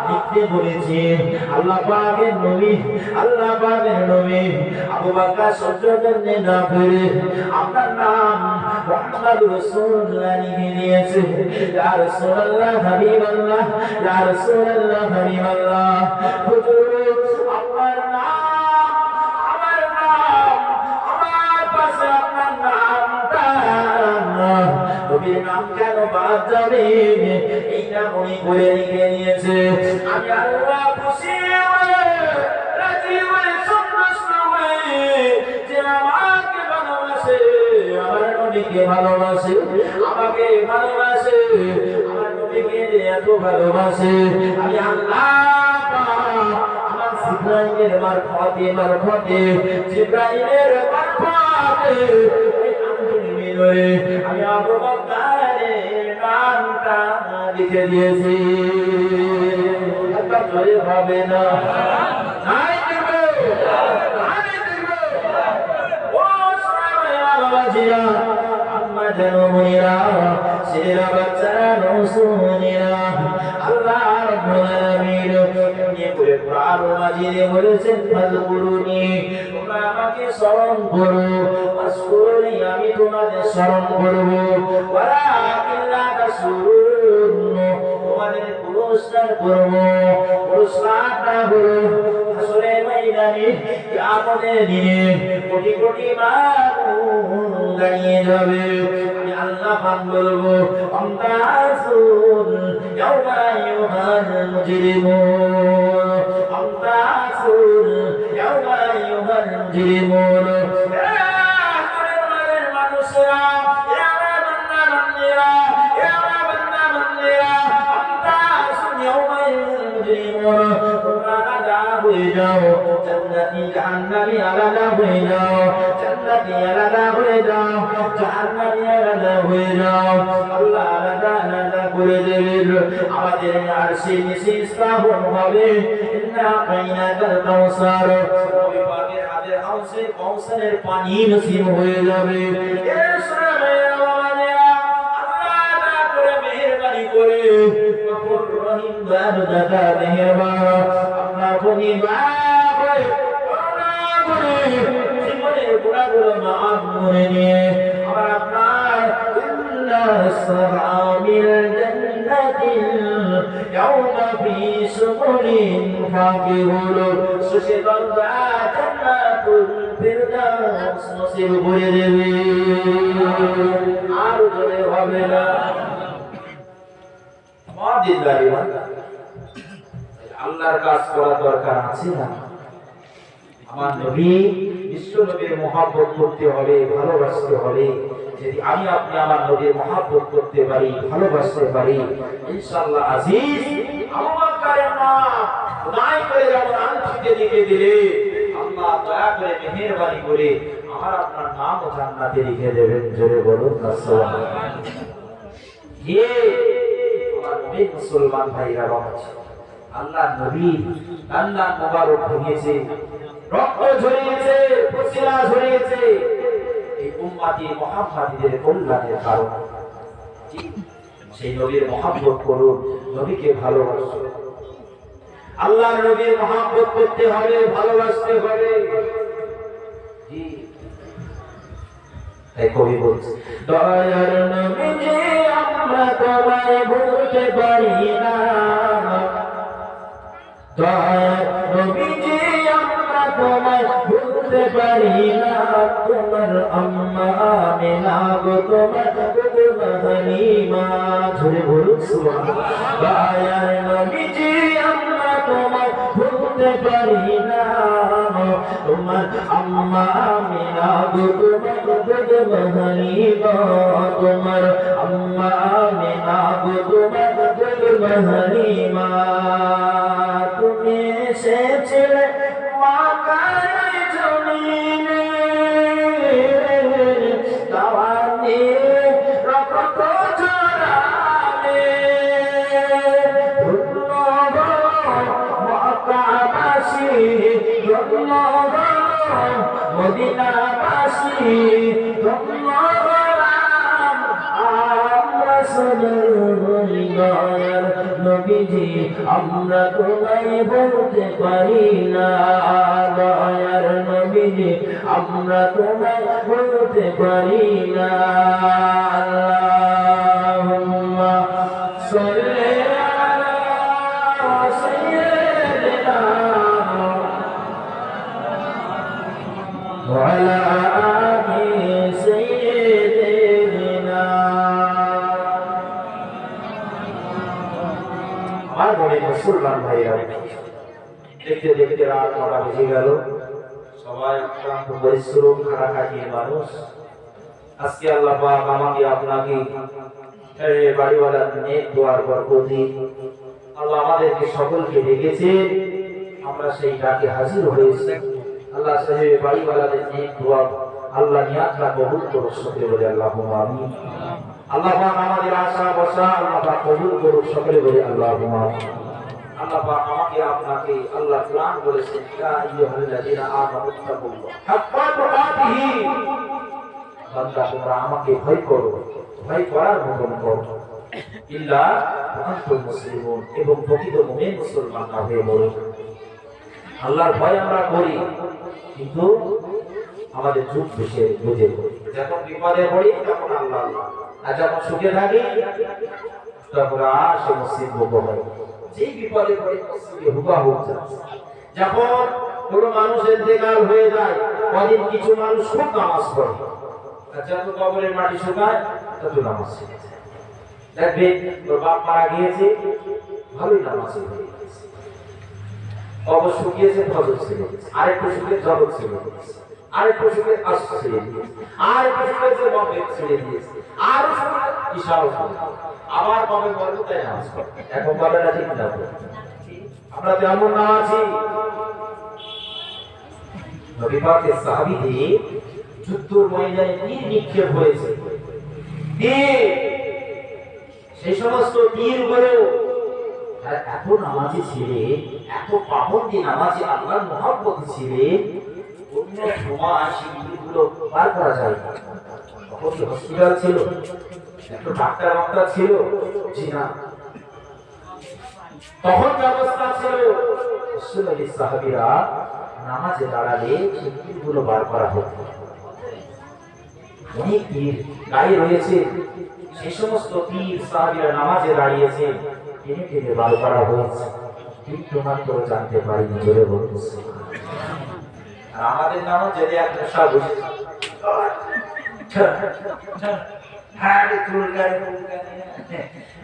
লিখতে বলেছে। আল্লাহ পাকের নবী, আল্লাহ পাকের নবী আবু বকর সহ্য করতে না পেরে আপনার নাম মুহাম্মাদুর রাসূলুল্লাহ লিখে দিয়েছে। ইয়া রাসূলুল্লাহ হাবিবাল্লাহ, ইয়া রাসূলুল্লাহ হাবিবাল্লাহ, হুজুর আপনার নাম, আমার নাম, আমার পাশে আপনার নামটা নাম কেন বাদ যাবে এইটা মনে করে লিখে নিয়েছে। আমি আল্লাহ খুশি হয়ে রাজি হয়ে সন্তুষ্ট হয়ে যে আমাকে ভালোবাসে, আমার নবীকে ভালোবাসে, আমাকে ভালোবাসে, আমার নবীকে এত ভালোবাসে, আমি আল্লাহ আমার জিব্রাইলের মারফতে জিব্রাইলের মারফতে আমি আবু বকরের নামটা লিখে দিয়েছি। একটা জোরে হবে না, নাই দেখবে, ও সাহাবায়ে বাবাজিরা, আম্মা জানুমুনিরা, ছেলেরা বাচ্চারা নৌসুনিরা, আল্লাহ রাব্বুল আলামিন এমনি করে কোরআন মাজিদে বলেছেন, ফাযকুরুনি, তোমরা আমাকে স্মরণ করো, আযকুরুনি, আমি তোমাদের স্মরণ করব, ওয়ালাকিন লা তাশকুরুন, তোমাদের পুরস্কার করব, পুরস্কারটা হলো হাসরের ময়দানে কিয়ামতের দিনে কোটি কোটি মানুষ দাঁড়িয়ে যাবে, আমি আল্লাহ পাক বলবো, আমতাসুন ইয়াওমা ইউহাল মুজরিমুন, আমতাসুন ইয়াওমা ইউহাল মুজরিমুন, মানুষেরা, হয়ে যাও, জান্নাতি জাহান্নামী আলাদা হয়ে যাও, জান্নাতি আলাদা হয়ে যাও, জাহান্নামী আলাদা হয়ে যাও, আল্লাহ আলাদা আলাদা করে দেবেন। আমাদের আরশে নিচে স্থাপন হবে, ইন্না কাইনাকাল কাউসার, নবী পাকের হাতের হাউসে কাউসারের পানি নসিব হয়ে যাবে। করে গফুর রহিম দয়ালু দাতা মেহেরবান, আপনার প্রতি দয়া করে করুণা করে জীবনের গুনাহগুলো মাফ করে নিয়ে আবার আপনার ইন্নাস-সালামিল জান্নাতিল ইয়াওমা ফি সুমুরিন ফাকিহুল, সুশীতল জান্নাতুল ফিরদাউস নসিব করে দেবে। আর জোরে হবে না, আল্লাহর কাজ করা দরকার আছে না? আমার নবী, বিশ্ব নবীর মহব্বত করতে হবে, ভালোবাসতে হবে। যদি আমি আপনি আমার নবীর মহব্বত করতে পারি, ভালোবাসতে পারি, ইনশাআল্লাহ আজিজ আবু বকরের নাম খোদাই করে যেমন আংটিতে লিখে দিলে, আল্লাহ দয়া করে মেহেরবানি করে আমার আপনার নাম জান্নাতে লিখে দেবেন। জোরে বলুন সুবহানাল্লাহ। মুসলমান ভাইরা, আল্লাহ নবী আল্লাহ মুবারক ভেঙেছে, রক্ত ঝরিয়েছে, পসিনা ঝরিয়েছে এই উম্মতি মুহাম্মাদীদের কল্যাণের কারণে। সেই নবীর মহব্বত করুন, নবীকে ভালোবাসুন। আল্লাহর নবীর মহব্বত করতে হবে, ভালোবাসতে হবে। জি, তাই কবি বলছে, দয়ার নবীজি আমরা তোমায় ভুলতে পারি না, দয়ার নবীজি আমরা তোমায় ভুলতে পারি না, তোমার আম্মা আমিনা গো, তোমার গো হালিমা, ঝরে বলুন সুবহানাল্লাহ। দয়ার নবীজি আমরা তোমায় ভুলতে পারি না, তোমার আম্মা আমিনা গো, তোমার গো হালিমা, তোমার আম্মা আমিনা গো, তোমার গো হালিমা, তুমি এসেছিলে মাকার জমিনে, দাওয়াত দিয়ে রক্ত ঝরালে, ধন্য মক্কাবাসী, ধন্য মদিনাবাসী, ধন্য আমরা সবাই দয়ার নবীজি আমরা তোমায় বলতে পারি না, দয়ার নবীজি আমরা তোমায় বলতে পারি না। আল্লাহুম্মা সাল্লি আলা সাইয়্যিদিনা ওয়া আলা আলি সাইয়্যিদিনা। আমার মনে মুসলমান ভাইরা, দেখতে দেখতে রাত 9টা বেজে গেল। সবাই ক্লান্ত পরিশ্রম খাটাখাটিয়ে মানুষ। আজকে আল্লাহ পাক আমাকে আপনাকে বাড়িওয়ালার নেক দোয়ার বরকতে আল্লাহ আমাদেরকে সকলকে ডেকেছে, আমরা সেই ডাকে হাজির হয়েছি। আল্লাহ সাহেব বাড়িওয়ালাদের নেক দোয়া আল্লাহ নিয়াতটা কবুল করুক, সকলে বলে আল্লাহুম্মা আমিন। আল্লাহ পাক আমাদের আশা বসা আল্লাহ পাক কবুল করুক, সকলে বলে আল্লাহুম্মা আমিন। আল্লাহ পাক আমাকে আপনাকে আল্লাহ কোরআন বলেছেন, ইয়া আইয়ুহাল্লাযীনা আমানু তাকুল্লাহ হাক্কা তুকাতিহি, বান্দা তোমরা আমাকে ভয় করো, ভয় করার মতন করো, ইল্লা আনতুম মুসলিমুন, এবং প্রকৃত মুমিন মুসলমান না হয়ে মরো। আল্লাহর ভয় আমরা করি, কিন্তু আমাদের চুপ বুঝে করি। যখন বিপদে পড়ি তখন আল্লাহ আল্লাহ, আর যখন সুখে থাকি তখন সে মুসলিম হুকুম হয়। যেই বিপদে পড়ি মুসলিমে হুকা হোক যাচ্ছে। যখন কোনো মানুষের ইন্তেকাল হয়ে যায়, কদিন কিছু মানুষ খুব নামাজ পড়ে, আর যত কবরের মাটি শুকায় তত নামাজ শিখে যায়। দেখবে তোর বাপ মারা গিয়েছে, ভালোই নামাজ হয়ে গেছে, কবর শুকিয়েছে, ফজর ছেড়ে গেছে, আরেকটু শুকিয়ে জগৎ ছেড়ে গেছে, আরেকটু শুকিয়ে আসর ছেড়ে দিয়েছে, আরেকটু শুকিয়েছে মগরিব ছেড়ে দিয়েছে, আরো শুকিয়ে ইশাও ছেড়ে, আবার কবে বলবো তাই নামাজ পড়ে। এখন কথাটা ঠিক না, আমরা তেমন না আছি। নবী পাকের সাহাবীদের যুদ্ধের ময়দানে তীর নিক্ষেপ হয়েছে, সেই সমস্ত তীর গুলো এত নামাজি ছেলে, এত পাবন্দি নামাজি, আল্লাহর মহব্বত ছেলে, অন্য সময় সেগুলো পার করা যায় না। তখন কি হসপিটাল ছিল, একটু ডাক্তার মাক্তার ছিল? জি না, তখন ব্যবস্থা ছিল রাসূলুল্লাহ সাহাবীরা নামাজে দাঁড়ালে সেগুলো বার করা হতো। অনেক তীর গায়ে রয়েছে, সেই সমস্ত তীর সাহাবীরা নামাজে দাঁড়িয়েছে, টেনে টেনে বার করা হয়েছে, কিন্তু মাত্র জানতে পারিনি। জোরে বলতেছে। আর আমাদের নামাজ যদি এক নেশা বসেছে,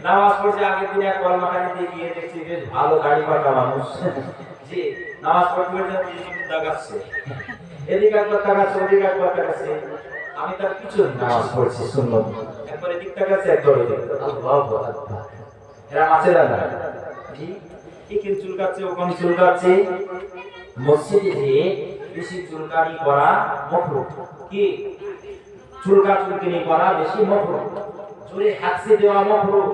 নামাজ পড়ছে, আগের দিনে এক কলমাখানিতে গিয়ে দেখছি বেশ ভালো গাড়ি পাকা মানুষ, জি নামাজ পড়তে দেখাচ্ছে, এদিকে একবার দেখাচ্ছে, ওদিকে একবার দেখাচ্ছে, আমি তার কিছু নামাজ পড়ছি সুন্নত, একবার এদিক দেখাচ্ছে, একবার ওদিক। আল্লাহু আকবার। এরা মাঝে দাঁড়া, জি এখানে চুলকাচ্ছে, ওখানে চুলকাচ্ছে। মসজিদে যে বেশি চুলকানি করা মাকরুহ, কি চুলকা চুলকানি করা বেশি মাকরুহ, জোরে হাঁচি দেওয়া মাকরুহ,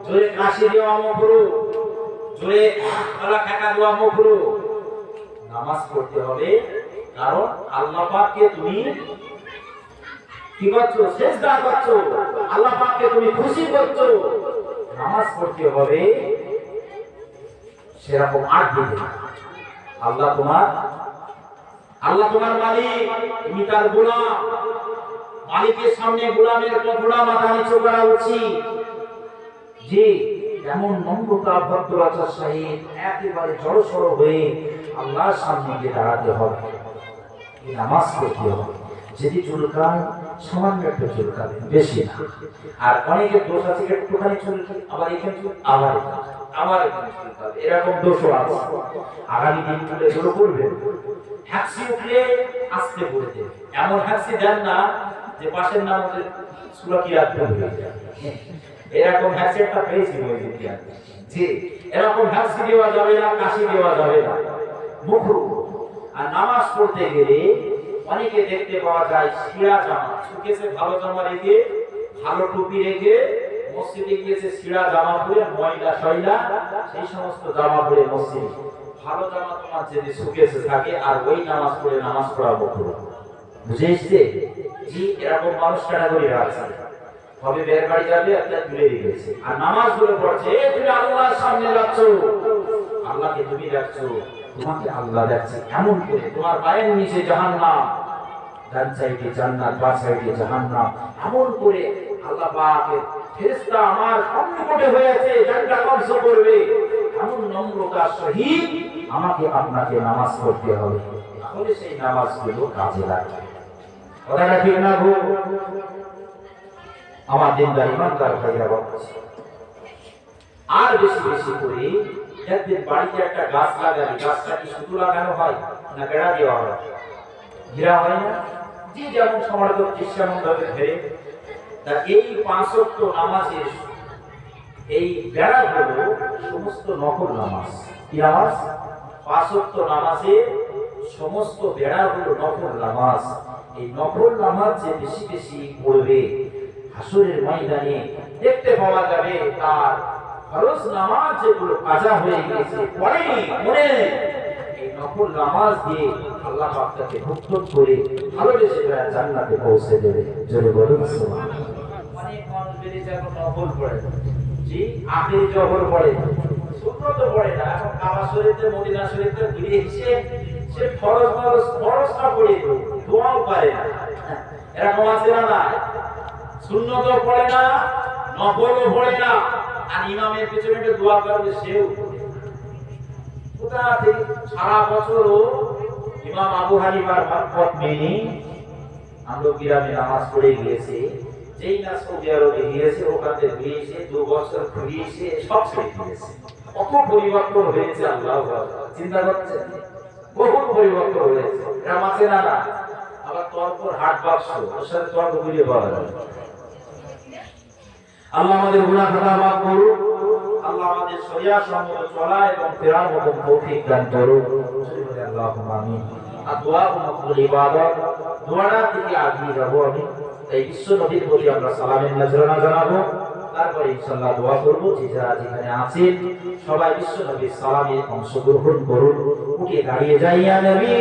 জোরে কাশি দেওয়া মাকরুহ, জোরে গলা কাটা দেওয়া মাকরুহ। নামাজ পড়তে হবে, কারণ আল্লাহ পাককে তুমি কি করছো? সিজদা করছো, আল্লাহ পাককে তুমি খুশি করছো। নামাজ পড়তে হবে সেরকম আট দিন। আল্লাহ তোমার মালিক, তুমি তার গোলাম। মালিকের সামনে গোলামের কতটা মাথা নিচু করা উচিত, জি এমন নম্রতা ভদ্রতার সহিত একেবারে জড়সড় হয়ে আল্লাহর সামনে গিয়ে দাঁড়াতে হবে, নামাজ পড়তে হবে। যদি চুলকায় সামান্য একটু চুলকাবে, বেশি না। আর অনেকের দোষ আছে, একটুখানি চুলকায় আবার এখানে আবার এখানে চুলকাবে, এরকম দোষও আছে। আগামী দিনগুলো এগুলো করবে। হ্যাক্সি উঠলে আস্তে পড়ে দেবে, এমন হ্যাক্সি দেন না যে পাশের নামাজে সূরা কিরাত হয়ে যায়, এরকম হ্যাক্সি একটা পেয়েছি মসজিদে, জি এরকম হ্যাক্সি দেওয়া যাবে না, কাশি দেওয়া যাবে না, মাকরুহ। আর নামাজ পড়তে গেলে অনেকে দেখতে পাওয়া যায় শিরা জামা শুকেছে, ভালো জামা রেখে, ভালো টুপি রেখে মসজিদে গিয়েছে, শিরা জামা পরে, ময়লা সয়লা সেই সমস্ত জামা পরে মসজিদে। ভালো জামা তোমার যদি শুকেছে থাকে, আর ওই নামাজ পড়ে নামাজ পড়া মাকরুহ। বুঝে এসছে? জি এরকম মানুষ ক্যাটাগরি আছে। তবে বের বাড়ি যাবে, আপনার তুলে রেখেছে, আর নামাজ গুলো পড়ছে, তুমি আল্লাহর সামনে যাচ্ছ, আল্লাহকে তুমি দেখছো, তোমাকে আল্লাহ দেখছে। এমন করে তোমার পায়ের নিচে জাহান্নাম, ডান সাইডে জান্নাত, বাম সাইডে জাহান্নাম, এমন করে আল্লাহ পাকের ফেরেশতা আমার সম্মুখে হয়েছে, জান্নাত কবজ করবে। এমন নম্রতার সহিত আমাকে আপনাকে নামাজ পড়তে হবে, তাহলে সেই নামাজগুলো কাজে লাগবে। কথাটা ঠিক না গো? আমার দিনদার ইমানদার ভাইরা বলছে, আর বেশি বেশি করে একদিন বাড়িতে একটা গাছ লাগালে গাছটা কি শুধু লাগানো হয় না বেড়া দেওয়া হয়? ঘেরা হয় না? যে যেমন সময় করছে সেমন ভাবে ঘেরে। তা এই 5 ওয়াক্ত নামাজের এই বেড়া হলো সমস্ত নফল নামাজ। কি নামাজ? 5 ওয়াক্ত নামাজের সমস্ত বেড়া হলো নফল নামাজ। এই নফল নামাজ যে বেশি বেশি পড়বে হাসরের ময়দানে দেখতে পাওয়া যাবে তার ফরজ নামাজ যেগুলো কাজা হয়ে গেছে পড়েনি মনে এই নফল নামাজ দিয়ে আল্লাহ পাক তাকে মুক্ত করে ভালোবেসে জান্নাতে পৌঁছে দেবে। জোরে বলুন সুবহানাল্লাহ। অনেক মানুষ বেরিয়ে এখন নফল পড়ে, জি আখির জহর পড়ে, সুন্নত পড়ে না। এখন কাবা শরীফে মদিনা শরীফে ঘুরে এসে সে ফরজটা পড়ে দোয়াও পারে না। এরকম আছে না? সুন্নত পড়ে না, নফলও পড়ে না, আর ইমামের পিছনে একটু দোয়া করবে সেও। কোথা থেকে সারা বছরও ইমাম আবু হানিফার মারফত মেনে আমরা গ্রামে নামাজ পড়ে গিয়েছে, যেই না সৌদি আরবে গিয়েছে ওখানে ঘুরিয়েছে 2 বছর ঘুরিয়েছে, সব ছেড়ে দিয়েছে। কত পরিবর্তন হয়েছে আল্লাহ চিন্তা করছেন? বহু পরিবর্তন হয়েছে। এরকম আছে না? আবার তর্কর হাট বাক্স ওর সাথে তর্ক ঘুরিয়ে পাওয়া যায়। আল্লাহ আমাদের গুনাহ খাতা মাফ করুন, আল্লাহ আমাদের শরিয়াত সম্মত চলা এবং ফেরার মতো তৌফিক দান করুন। আল্লাহুম্মা আমিন। আর দোয়া ও মকবুল ইবাদত দোয়াটা থেকে আগিয়ে যাব আমি। এই বিশ্ব নবীর প্রতি আমরা সালামের নজরানা জানাবো, তারপরে ইনশাআল্লাহ দোয়া করব। যে যারা যেখানে আছেন সবাই বিশ্ব নবীর সালামে অংশগ্রহণ করুন। উঠে দাঁড়িয়ে যাই, ইয়া নবী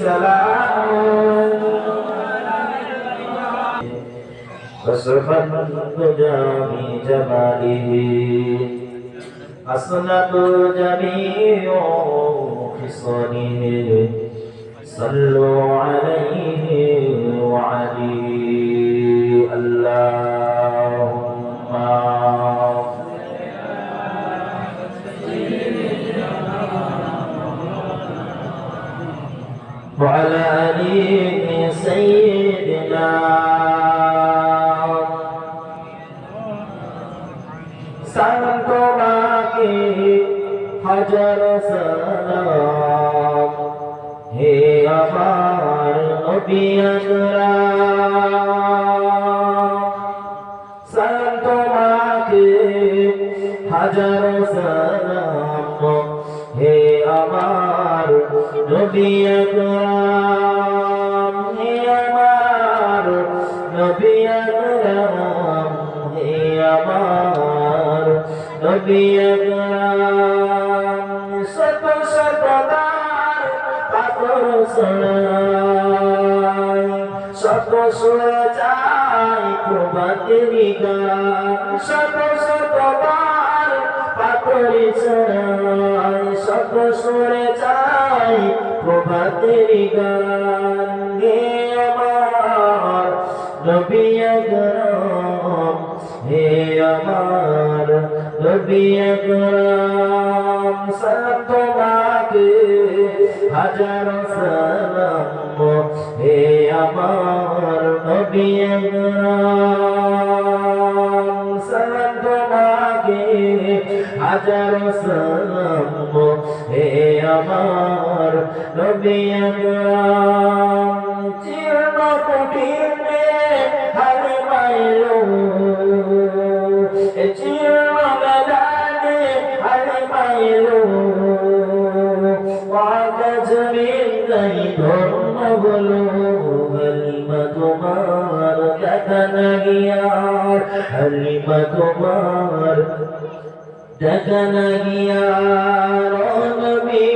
সালাম فسبحان الدجى جماله حسنت جميع خصاله صلوا عليه وعليه اللهم وعلى آل سيدنا তোমাকে হাজার সালাম হে আমার নবী আকরাম। সালাম তোমাকে হাজার সালাম হে আমার নবী আকরাম। হে আমার নবী আকরাম, হে আমার নবী আকরাম। শত শতবার পাথর শোনাই, শত সুরে চাই প্রভাতের গান। শত শতবার পাথর শোনাই, শত সুরে চাই প্রভাতের গান। হে আমার নবী আকরাম, হে আমার নবী আকরাম। সালাম তোমাকে হাজার সালাম হে আমার নবী আকরাম। সালাম তোমাকে হাজার সালাম হে আমার নবী আকরাম। জীর্ণ কুটিরে হারে মাইলো, জীর্ণ মেদানে হারে মাইলো, কাজ বিদাই ধর্ম বলো। হালিমা তোমার দেখা না গিয়ার, হালিমা তোমার দেখা না গিয়ার। ও নবী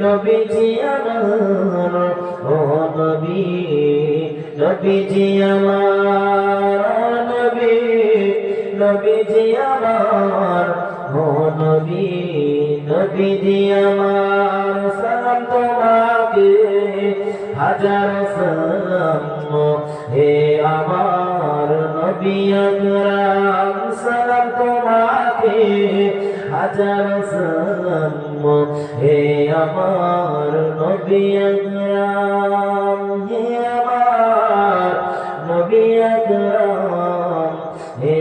নবীজি আমার, ও নবী নবীজি আমার, ও নবী নবীজি আমার, ও নবী নবীজি আমার। সালাম তোমাকে হাজার সালাম হে আমার নবী আকরাম। সালাম তোমাকে হাজার সালাম হে আমার নবী আকরাম। হে আমার নবী আকরাম, হে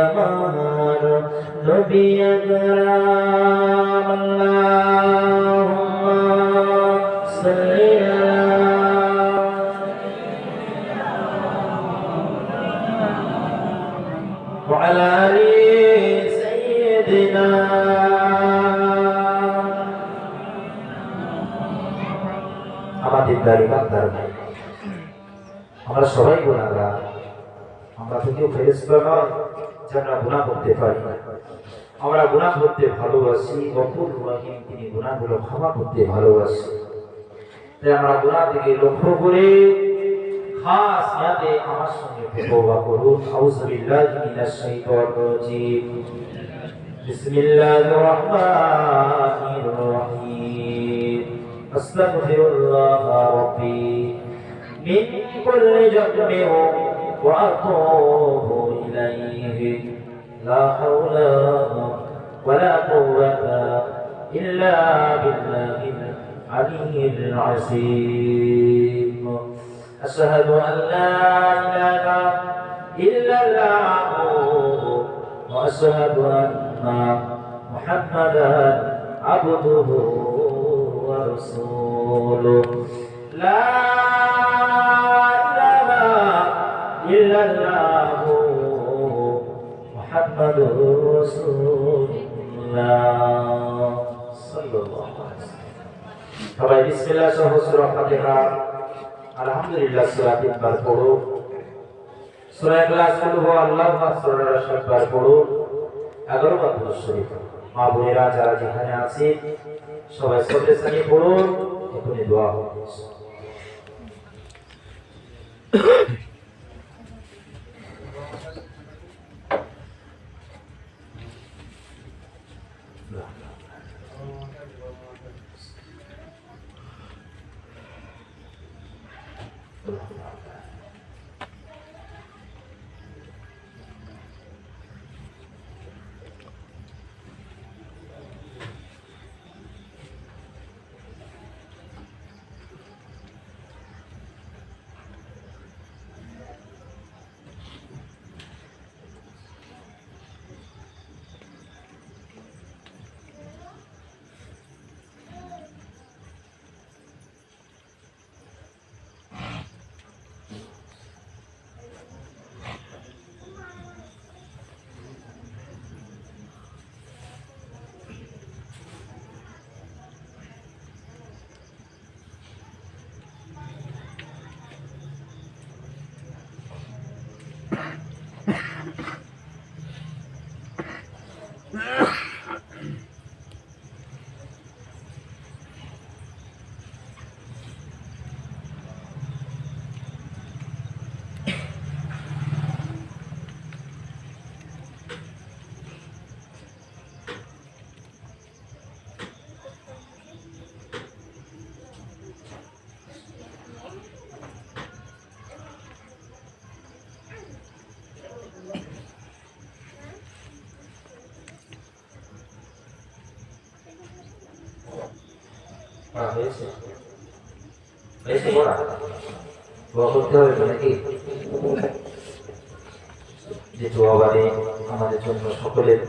আমার নবী আকরাম আল্লাহুম্মা সাল্লি وعلى آل سيدنا আমাদের দাড়ি বান্দার ভাই আমরা সবাই গুনাহগার আমরা তো কেউ ফেরেশতা নয় যে আমরা গুনাহ করতে পারি আমরা গুনাহ করতে ভালোবাসি গফুর রহিম তিনি গুনাহগুলো ক্ষমা করতে ভালোবাসি তাই আমরা গুনাহ থেকে লক্ষ্য করে খাস নিয়াতে আমার সঙ্গে তওবা করুন আউযু বিল্লাহি মিনাশ শাইতানির রাজীম বিসমিল্লাহির রহমানির রহিম আস্তাগফিরুল্লাহ রাব্বি মিন কুল্লি যামবিন ওয়া আতুবু ইলাইহি লা হাওলা ওয়ালা কুওয়াতা ইল্লা বিল্লাহিল আলিয়্যিল আযীম أشهد أن لا إله إلا الله وأشهد أن محمدا عبده ورسوله لا إله إلا الله محمد رسول الله صلى الله عليه وسلم সবাই বিসমিল্লাহ সহ সূরা ফাতিহা আলহামদুলিল্লাহ সূরা 3 বার পড়ো সূরা ইখলাস পড়ো আল্লাহু আকবার সূরা 7 বার পড়ো 11 বার পড়ো শরীফ মা বোনেরা যারা যেখানে আছেন সবাই সবে সানি পড়ো এখনি দোয়া হবে হয়েছে বড়া দোয়া করতে হবে নাকি যে দোয়াবারে আমাদের জন্য সকলের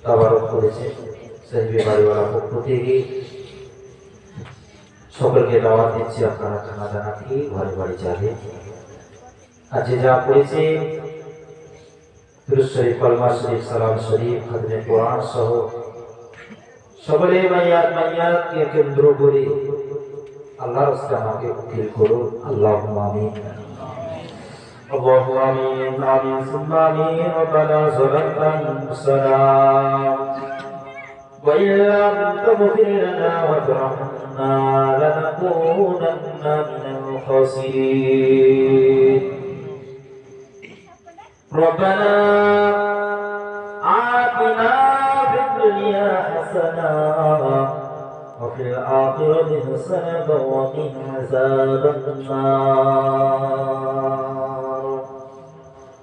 তাবারক করেছে সাহিবে বাড়িওয়ালা পক্ষ থেকে সকলকে দাওয়াত দিচ্ছি আপনারা খানা দানা খেয়ে ঘরে বাড়ি যাবে আর যে যা করেছে দুরূদ শরীফ কলমা শরীফ সালাম শরীফ খাতমে কোরআন সহ সকলে মাইয়াতকে কেন্দ্র করে আল্লাহর রাস্তায় আমাকে উকিল করুন আল্লাহুম্মা আমিন اللهم آمين آمين ثم آمين ربنا ظلمنا أنفسنا وإن لم تغفر لنا وترحمنا لنكونن من الخاسرين ربنا آتنا في الدنيا حسنة وفي الآخرة حسنة وقنا عذاب النار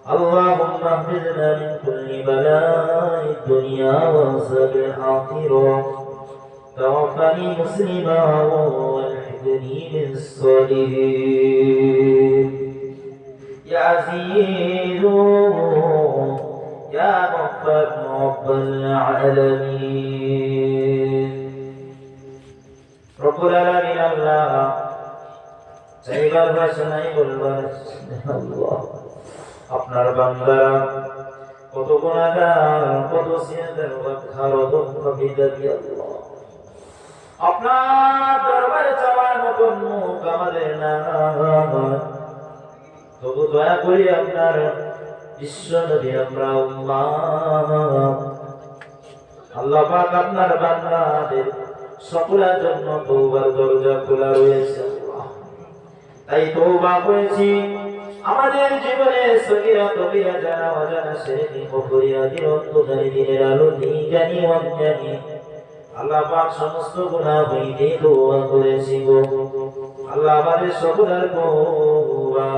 اللهم احفظنا من كل بلاء الدنيا وعذاب الآخرة توفني مسلما والحقني بالصالحين يا عزيز يا غفار رب العالمين رب العالمين الله চাইবার ভাষা নাই বলবার আল্লাহ আপনার বান্দারা কত গুনাহগার কত সিয়াদের ওয়াখার দুঃখ বিদারি আল্লাহ আপনার দরবারে চাওয়ার মতন মুখ আমাদের না তবু দয়া করে আপনার বিশ্ব নবী আমরা উম্মাহ আল্লাহ পাক আপনার বান্দাদের সকলের জন্য তওবার দরজা খোলা রয়েছে তাই তওবা করেছি আমাদের জীবনে সগীরা কবিরা জানা অজানা শিরকি কুফরিয়াদি অন্তর্জামী দিনের আলো নেই জানি অনজানি আল্লাহ পাক সমস্ত গুনাহ হইতে তওবা করেছি গো আল্লাহ আমাদের সকলের তওবা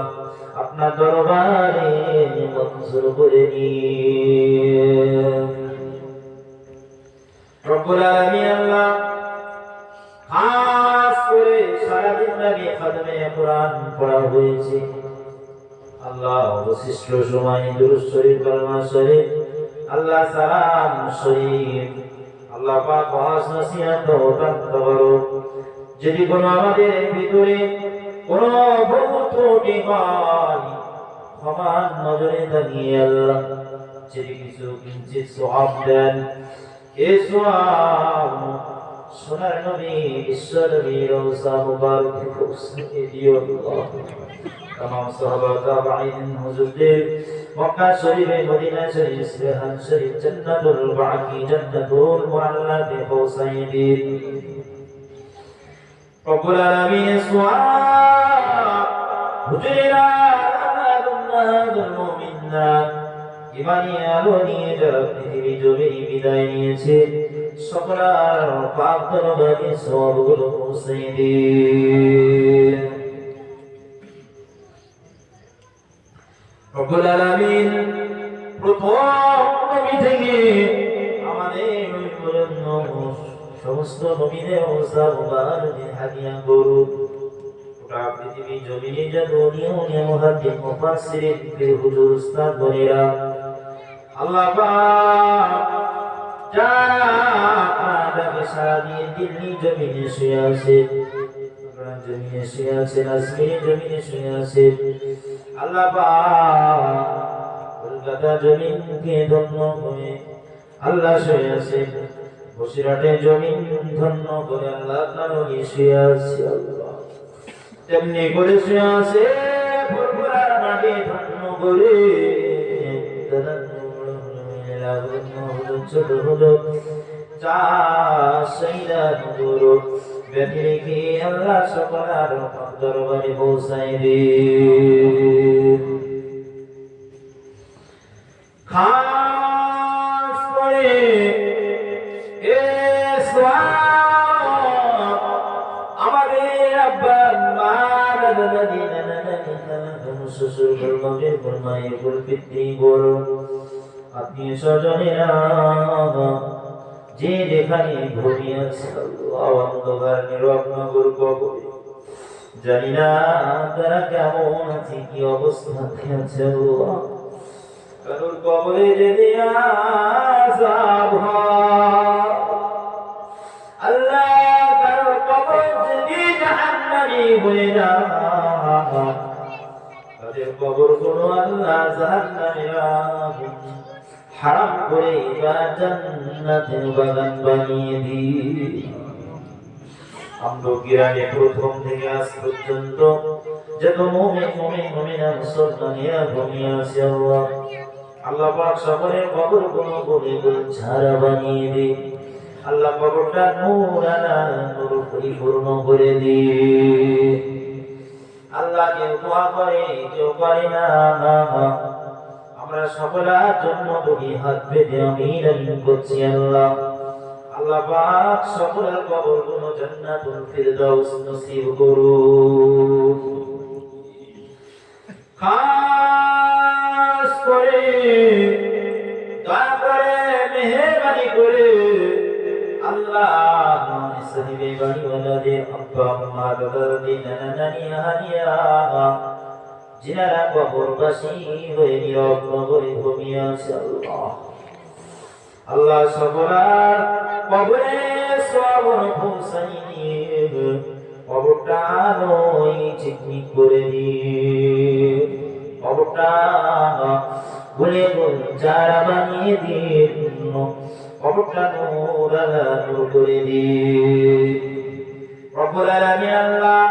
আপনার দরবারে মঞ্জুর করে নিন রব্বুল আলামিন আল্লাহ খাস করে সারা দিন লাগে খাদমে কোরআন পড়া হয়েছে আল্লাহ অবশিষ্ট সময় দুরূদ শরীফ কালমা শরীফ আল্লাহ সালাম শরীফ আল্লাহ পাক ওয়াজ নসিহত ও তাকবীর যদি কোনো আমাদের ভিতরে কোনো ভুল ত্রুটি হয় ক্ষমার নজরে তাকিয়ে আল্লাহ যদি কিছু কিঞ্চিত সওয়াব দেন এই সওয়াব সোনার নবী বিশ্ব নবী রওজা মুবারক পৌঁছে দিও আল্লাহ तमाम साहबा ताबঈন হুজুরদের মক্কা শরীফে মদিনা শরীফ ইসফাহান শরীফ জান্নাতুল বাকি জান্নাতুল মুআল্লাতে পৌঁছায় দিন রব্বুল আলামিন সুবহান হুজুরেরা উম্মাহাতুল মুমিনাত ইমানি আলো নিয়ে যারা পৃথিবী জমিনে বিদায় নিয়েছে সকলের পাপ দরবারে সওয়াবগুলো পৌঁছায় দিন রব্বুল আলামিন প্রথম নবী থেকে আমাদের পর্যন্ত সমস্ত নবীদের ওসাবারকে হাদিয়া করুন গোটা পৃথিবী জমিনে যত নিয়ম মুহাদ্দিস মুফাসসিরিন ফির হুজুর উস্তাদ বনিরা আল্লাহ পাক যারা আপনাকে সারা দিয়ে দিল্লি জমিনে শুয়ে আছে জমিনে শুয়ে আছে আসমানি জমিনে শুয়ে আছে আল্লাহ পাক কলকাতা জমিনকে ধন্য করে আল্লাহ শুয়ে আছে বসিরহাটে জমিন ধন্য করে আল্লাহ তাআলা শুয়ে আছে আল্লাহ তেমনি করে শুয়ে আছে ফুরফুরার মাটি ধন্য করে ছোট হলো যা সেইরা গুরু বেঁধে কি আল্লাহ সকলের দরবারে পৌঁছায় দিন খাস করে আমাদের আব্বা মার মদিনা শ্বশুর বলবে ফরমায়ে বলতে বড় আত্মীয় স্বজনেরা যে যেখানে ঘুমিয়ে আছে অন্ধকার নিরগ্নগর কবরে জানি না তারা কেমন আছে কি অবস্থাতে আছে কারোর কবরে যদি আযাব হয় আল্লাহ কারোর কবর যদি জাহান্নামী হয়ে যায় তাদের কবর কোনো আল্লাহ জাহান্নামে হারাম করে বা জান্নাতের বাগান বানিয়ে দিই আমরা গিরানে প্রথম থেকে আজ পর্যন্ত যত মুমিনা মুসলমানেরা ঘুমিয়ে আছে আল্লাহ পাক সকলের কবর কোনো গলিগুলো ছাড়া বানিয়ে দিই আল্লাহ কবরটা নূরানা নূর পরিপূর্ণ করে দিই আল্লাহ কেউ দোয়া করে কেউ করে না আমরা সকলের জন্য দুই হাত পেতে আমিন আমিন করছি আল্লাহ আল্লাহ পাক সকলের কবরগুলো জান্নাতুল ফিরদাউস নসিব করুন খাস করে দয়া করে মেহেরবানি করে আল্লাহ সাহিবে বাড়িওয়ালাদের আব্বা আম্মা দাদা দাদি নানা নানি হাদিয়া जिनारा कबरबासी হয়ে নীরব নগরে ঘুমিয়ে আছে আল্লাহ আল্লাহ সকলার কবরে সওয়াব পৌঁছাইনি কবরটা নই চিকনি করে দিয়ে কবরটা গুলে যারা বানিয়ে দিন কবরটা নূর করে দিয়ে রব্বুল আলামিন আল্লাহ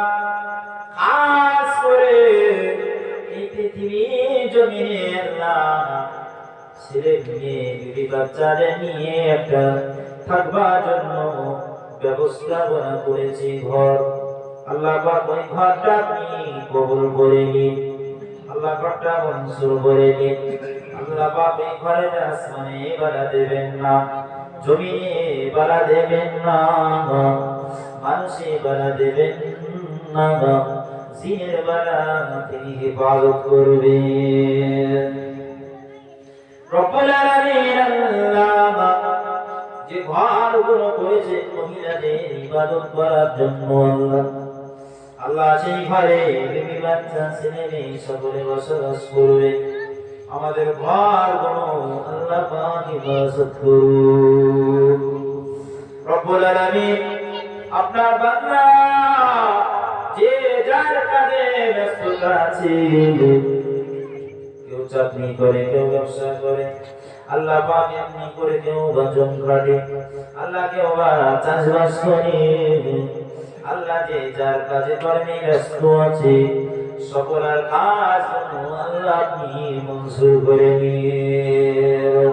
খাস করে এই পৃথিবী জমিনে আল্লাহ ছেলে মেয়ে বিবি বাচ্চাদের নিয়ে একটা থাকবার জন্য ব্যবস্থাপনা করেছি ঘর আল্লাহ পাক ওই ঘরটা আপনি কবুল করে নিন আল্লাহ ঘরটা মঞ্জুর করে নিন আল্লাহ পাক এই ঘরের আসমানে বাধা দেবেন না জমিনে বাধা দেবেন না মানুষে বাধা দেবেন না জিনের বাধা তিনি হেফাজত করবেন রব্বুল আলামিন আল্লাহ যে ঘরগুলো করেছে মহিলাদের ইবাদত করার জন্য আল্লাহ সেই ঘরে বিবি বাচ্চা ছেলে মেয়ে সকলে বসবাস করবে আমাদের ঘরগুলো আল্লাহ পাক হেফাজত করুন রব্বুল আলামিন আপনার বান্দা যে যার কাজে ব্যস্ত আছে কেউ চাকরি করে কেউ ব্যবসা করে আল্লাহ পাক এমনি করে কেউ বাজন কাটে আল্লাহ কেউ বা চাষবাস করে আল্লাহ যে যার কাজে কর্মে ব্যস্ত আছে সকলের কাজ আল্লাহ আপনি মঞ্জুর করে নিন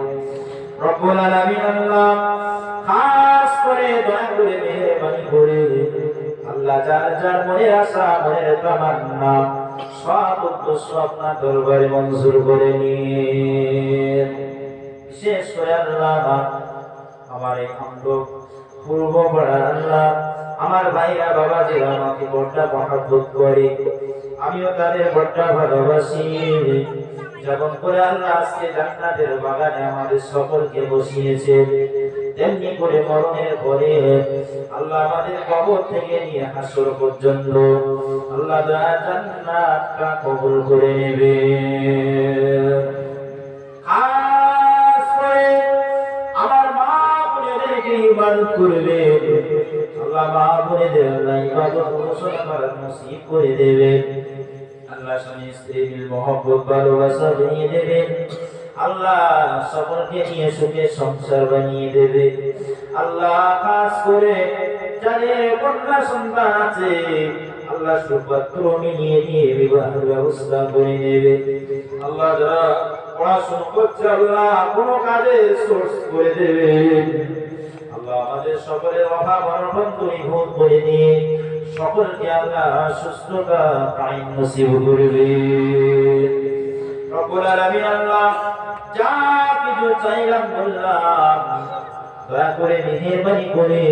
রব্বুল আলামিন আল্লাহ খাস করে দয়া করে মেহেরবানি করে আল্লাহ যার যার মনে আশা মনের তামান্না সব উদ্দেশ্য আপনার দরবারে মঞ্জুর করে নিন বিশেষ করে আল্লাহ আমার এই খন্ড পূর্ব পাড়া আল্লাহ আমার ভাইরা বাবা যে আমাকে বড়টা মহব্বত করে আমিও তাদের বড়টা ভালোবাসি যেমন করে আল্লাহ আজকে জান্নাতের বাগানে আমাদের সকলকে বসিয়েছে তেমনি করে মরণের পরে আল্লাহ আমাদের কবর থেকে নিয়ে হাসর পর্যন্ত আল্লাহ জান্নাতটা কবুল করে নেবে খাস করে আমার মা বোনেদেরকে ইবাদত করবে আল্লাহ মা বোনেদের আল্লাহ ইবাদত অনুসরণ করার নসিব করে দেবে আল্লাহ স্বামী স্ত্রীর মহব্বত ভালোবাসা বানিয়ে দেবে আল্লাহ সকলকে নিয়ে সুখে সংসার বানিয়ে দেবে আল্লাহ খাস করে যাদের কন্যা সন্তান আছে আল্লাহ সুপাত্র মিলিয়ে দিয়ে বিবাহের ব্যবস্থা করে নেবে আল্লাহ যারা পড়াশোনা করছে আল্লাহ কোনো কাজে সোর্স করে দেবে আল্লাহ আমাদের সকলের অভাব অনটন দূরীভূত করে দিয়ে সকলকে আল্লাহ সুস্থতা কায়েম নসিব করবে রব্বুল আলামিন আল্লাহ যা কিছু চাইলাম বললাম দয়া করে মেহেরবানি করে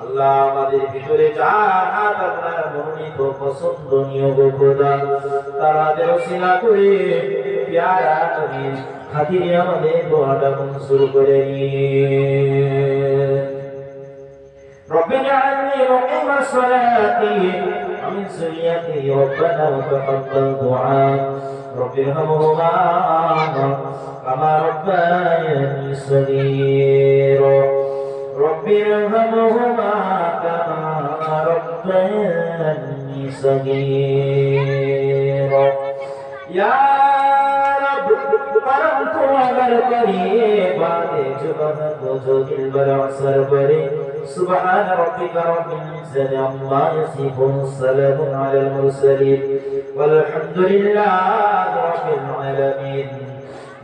আল্লাহ আমাদের ভিতরে যা হাত আপনার মনোনীত পছন্দনীয় গো খোদা তাদের ওসিলা করে প্যারা নবীর খাতিরে আমাদের দোয়াটা মঞ্জুর করে নিন ربنا اجعلني مقيم الصلاة ومن ذريتي ربنا وتقبل دعاء رب ارحمهما كما ربياني صغيرا رب ارحمهما كما ربياني صغيرا يا رب قرمت अगर करीब आते जुबान को जो दिल बड़ा असर करे سبحان ربك رب العزة عما يصفون السلام على المرسلين والحمد لله رب العالمين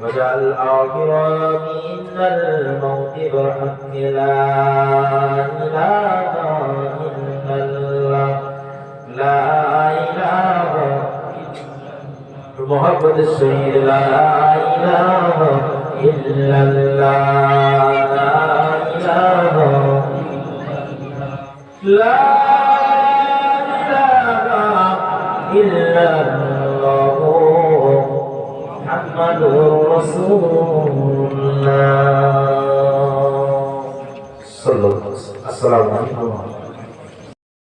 وجعل آخر من الموت برحمك لا إله إلا الله لا إله محمد السيد لا إله إلا الله لا إله لا إله إلا الله محمد رسول الله صلى الله عليه وسلم السلام عليكم